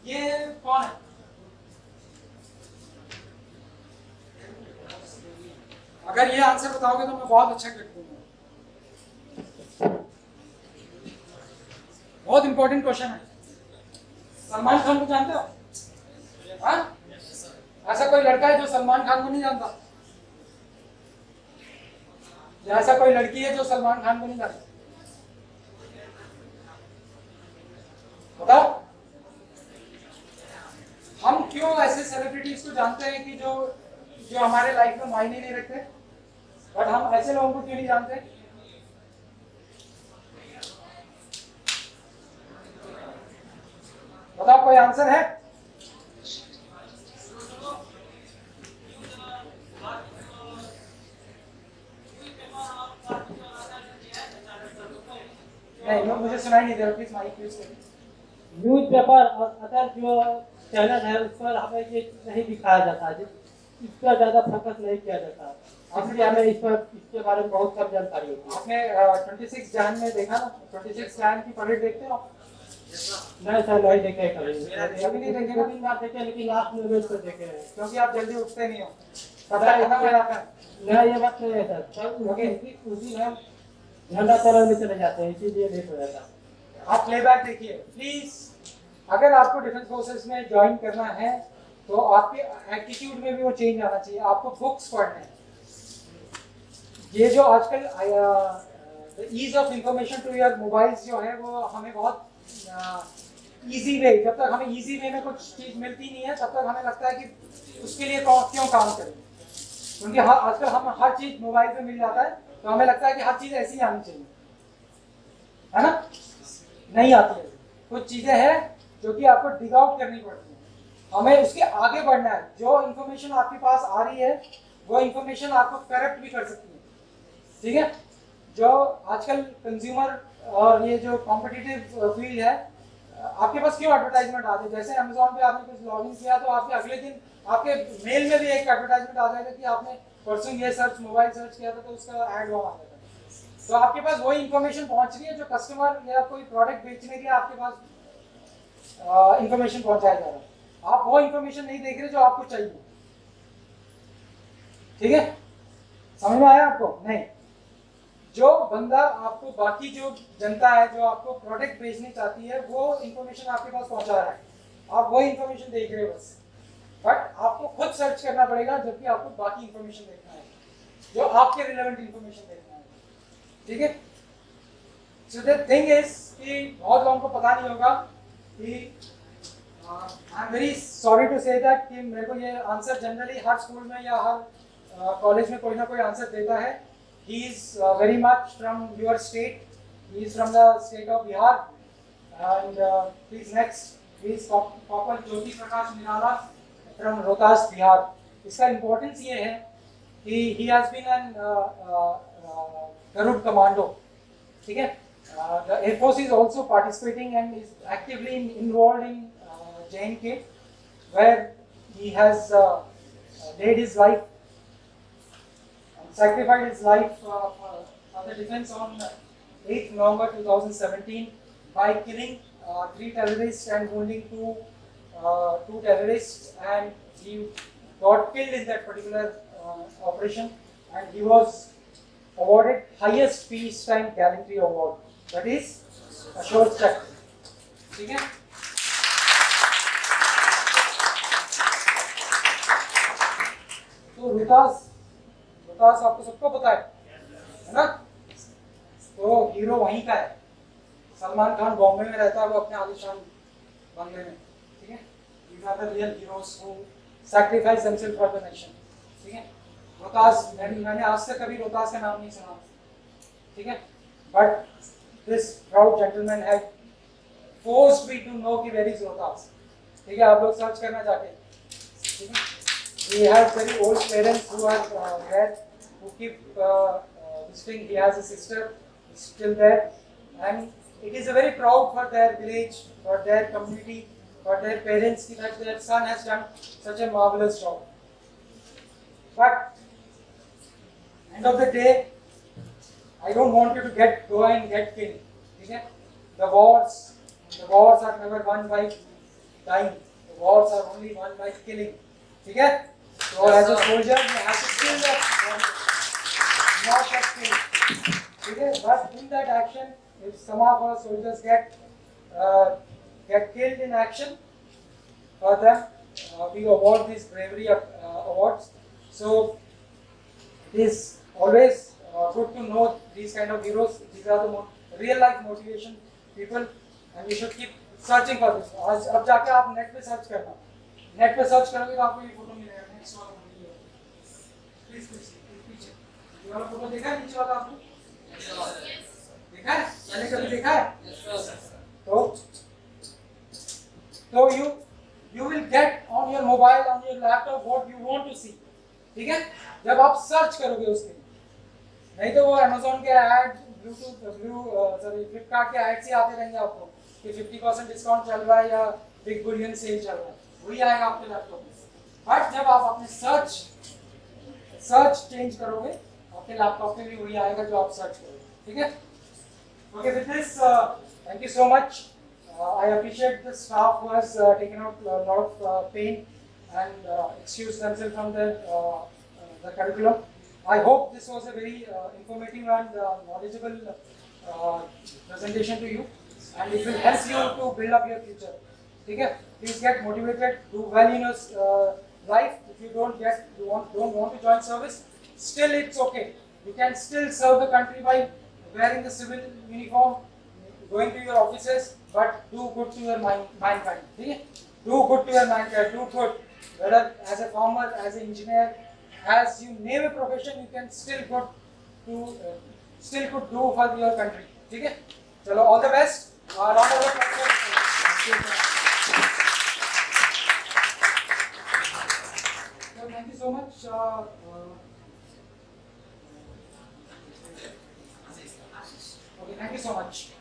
ये कौन है? अगर ये आंसर बताओगे तो मैं बहुत अच्छा क्लिक दूंगा. बहुत इंपॉर्टेंट क्वेश्चन है. सलमान खान को जानते हो? हाँ? ऐसा कोई लड़का है जो सलमान खान को नहीं जानता? या ऐसा कोई लड़की है जो सलमान खान को नहीं जानती? बताओ। हम क्यों ऐसे सेलिब्रिटीज को जानते हैं कि जो जो हमारे लाइफ में मायने नहीं रखते, बट हम ऐसे लोगों को क्यों नहीं जानते? बताओ, कोई आंसर है? नहीं, मुझे सुनाई नहीं दे रहा, प्लीज माइक यूज करिए। न्यूज़पेपर और अदर जो चैनल है उस पर हमें ये नहीं दिखाया जाता है, इस पर ज़्यादा फोकस नहीं किया जाता है, इसलिए हमें इसके बारे में बहुत कम जानकारी होती है। आपने 26 जैन में देखा ना, 26 जैन की परेड देखते हो? नहीं सर, नहीं देखे कभी नहीं देखे ना? 2-3 बार देखे, लेकिन लास्ट में पर देखे हैं। क्योंकि आप जल्दी उठते नहीं हो, तब तक खत्म हो जाता है। नहीं, ये बात नहीं है सर, तब उसी में झंडा तोड़ने चले जाते हैं, इसीलिए लेट हो जाता है। आप प्लेबैक देखिए प्लीज। अगर आपको डिफेंस फोर्सेस में ज्वाइन करना है तो आपके एटीट्यूड में भी वो चेंज आना चाहिए। आपको बुक्स पढ़ने हैं। ये जो आजकल ease of information to your mobiles जो है वो हमें बहुत इजी वे, जब तक हमें इजी वे में कुछ चीज़ मिलती नहीं है तब तक हमें लगता है कि उसके लिए क्यों काम करें, क्योंकि आजकल हम हर चीज़ मोबाइल पे मिल जाता है तो हमें लगता है कि हर चीज़ ऐसी आनी चाहिए, है ना? नहीं आती है। कुछ चीज़ें हैं जो कि आपको डिग आउट करनी पड़ती है, हमें उसके आगे बढ़ना है। जो इन्फॉर्मेशन आपके पास आ रही है वो इन्फॉर्मेशन आपको करप्ट भी कर सकती है, ठीक है? जो आजकल कंज्यूमर और ये जो कॉम्पिटिटिव फील्ड है, आपके पास क्यों एडवर्टाइजमेंट आते हैं? जैसे अमेजोन पे आपने कुछ लॉगिन किया तो आपके अगले दिन आपके मेल में भी एक एडवर्टाइजमेंट आ जाएगा कि आपने परसों ये मोबाइल सर्च किया था तो उसका ऐड वहाँ आ जाता है। तो आपके पास वही इंफॉर्मेशन पहुंच रही है जो कस्टमर या कोई प्रोडक्ट बेचने के लिए आपके पास इंफॉर्मेशन पहुंचाया जा रहा है। आप वो इंफॉर्मेशन नहीं देख रहे जो आपको चाहिए, ठीक है? समझ में आया आपको? नहीं। जो बंदा आपको, बाकी जो जनता है जो आपको प्रोडक्ट बेचनी चाहती है वो इंफॉर्मेशन आपके पास पहुंचा रहा है, आप वो इंफॉर्मेशन देख रहे हो बस, बट आपको खुद सर्च करना पड़ेगा जबकि आपको बाकी इंफॉर्मेशन देखना है जो आपके रिलेवेंट इंफॉर्मेशन देखना है, ठीक है? सो द थिंग इज कि बहुत लोगों को पता नहीं होगा कि I am very sorry to say that कि मेरे को ये आंसर जनरली हर स्कूल में या हर कॉलेज में कोई ना कोई आंसर देता है। He is very much from your state. He is from the state of Bihar. And please next, please Popal Jyoti Prakash Nirala from Rohtas, Bihar. इसका importance ये है कि he has been an Garud commando, ठीक है? The Air Force is also participating and is actively involved in J&K, where he has laid his life, sacrificed his life for the defense on 8th November 2017 by killing 3 terrorists and wounding 2 terrorists, and he got killed in that particular operation, and he was awarded highest peacetime gallantry award, that is Ashok Chakra, ठीक है? तो रोहतास आपको सबको पता है ना? तो hero वहीं का है। सलमान खान बॉम्बे में रहता है, वो अपने आलीशान बंगले में, ठीक है? These are the real heroes who sacrifice themselves for the nation, ठीक है? रोहतास, मैंने आज तक कभी रोहतास का नाम नहीं सुना, ठीक है? But this proud gentleman had forced me to know कि where is रोहतास, ठीक है? आप लोग सर्च करना जाके, ठीक है? He has very old parents who are dead, who keep visiting. He has a sister still there, and it is very proud for their village, for their community, for their parents that their son has done such a marvelous job. But end of the day, I don't want you to go and get killed. Okay? The wars are never won by dying. The wars are only won by killing. Okay? So as a soldier, you have to kill that warrior, not get killed. Okay? But in that action, if some of our soldiers get killed in action, for them we award these bravery awards. So it is always good to know these kind of heroes. These are the real life motivation people, and you should keep searching for this. आज अब जाके आप net पे search करना, net पे search करोगे तो आपको ये फोटो मिलेगा। नेक्स्ट वाला फोटो ये प्लीज पीछे ये वाला फोटो देखा है, नीचे वाला आपने देखा है, पहले कभी देखा है? तो you will get on your mobile, on your laptop what you want to see, ठीक है? जब आप सर्च करोगे उसके लिए, नहीं तो वो Amazon के ऐड, फ्लिपकार्ट के ऐड से आते रहेंगे आपको कि 50% डिस्काउंट चल रहा है या बिग बिलियन सेल चल रहा है, वही आएगा आपके लैपटॉप में। बट जब आप अपने सर्च चेंज करोगे, आपके लैपटॉप पे भी वही आएगा जो आप सर्च करोगे, ठीक है? Okay, with this, thank you so much. I appreciate the staff who has taken out a lot of pain and excused themselves from the curriculum. I hope this was a very informative and knowledgeable presentation to you, and it will help you to build up your future. Okay? Please get motivated, do well in your life. If you don't want to join service, still it's okay. You can still serve the country by wearing the civil uniform, going to your offices, but do good to your mankind. Okay? Do good to your mankind. Do good. Whether as a farmer, as an engineer, as you name a profession, you can still good do for your country. Okay? Chalo, all the best. Round of applause. Thank you so much. Okay, thank you so much.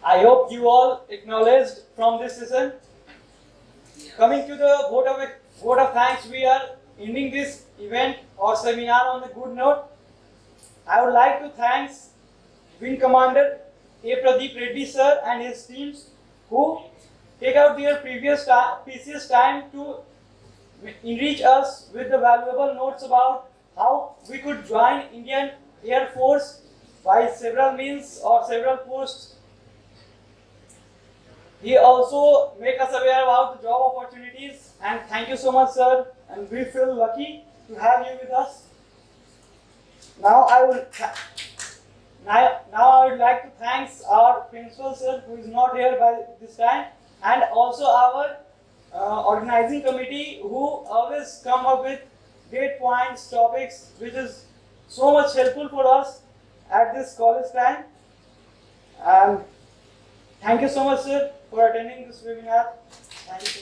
I hope you all acknowledged from this session. Coming to the vote of thanks, we are ending this event or seminar on a good note. I would like to thank Wing Commander A. Pradeep Reddy sir and his teams who take out their precious time to enrich us with the valuable notes about how we could join Indian Air Force by several means or several posts. He also make us aware about the job opportunities, and thank you so much, sir. And we feel lucky to have you with us. Now I would like to thank our principal, sir, who is not here by this time, and also our organizing committee who always come up with great points, topics, which is so much helpful for us at this college time. And thank you so much, sir, for attending this webinar. Thank you.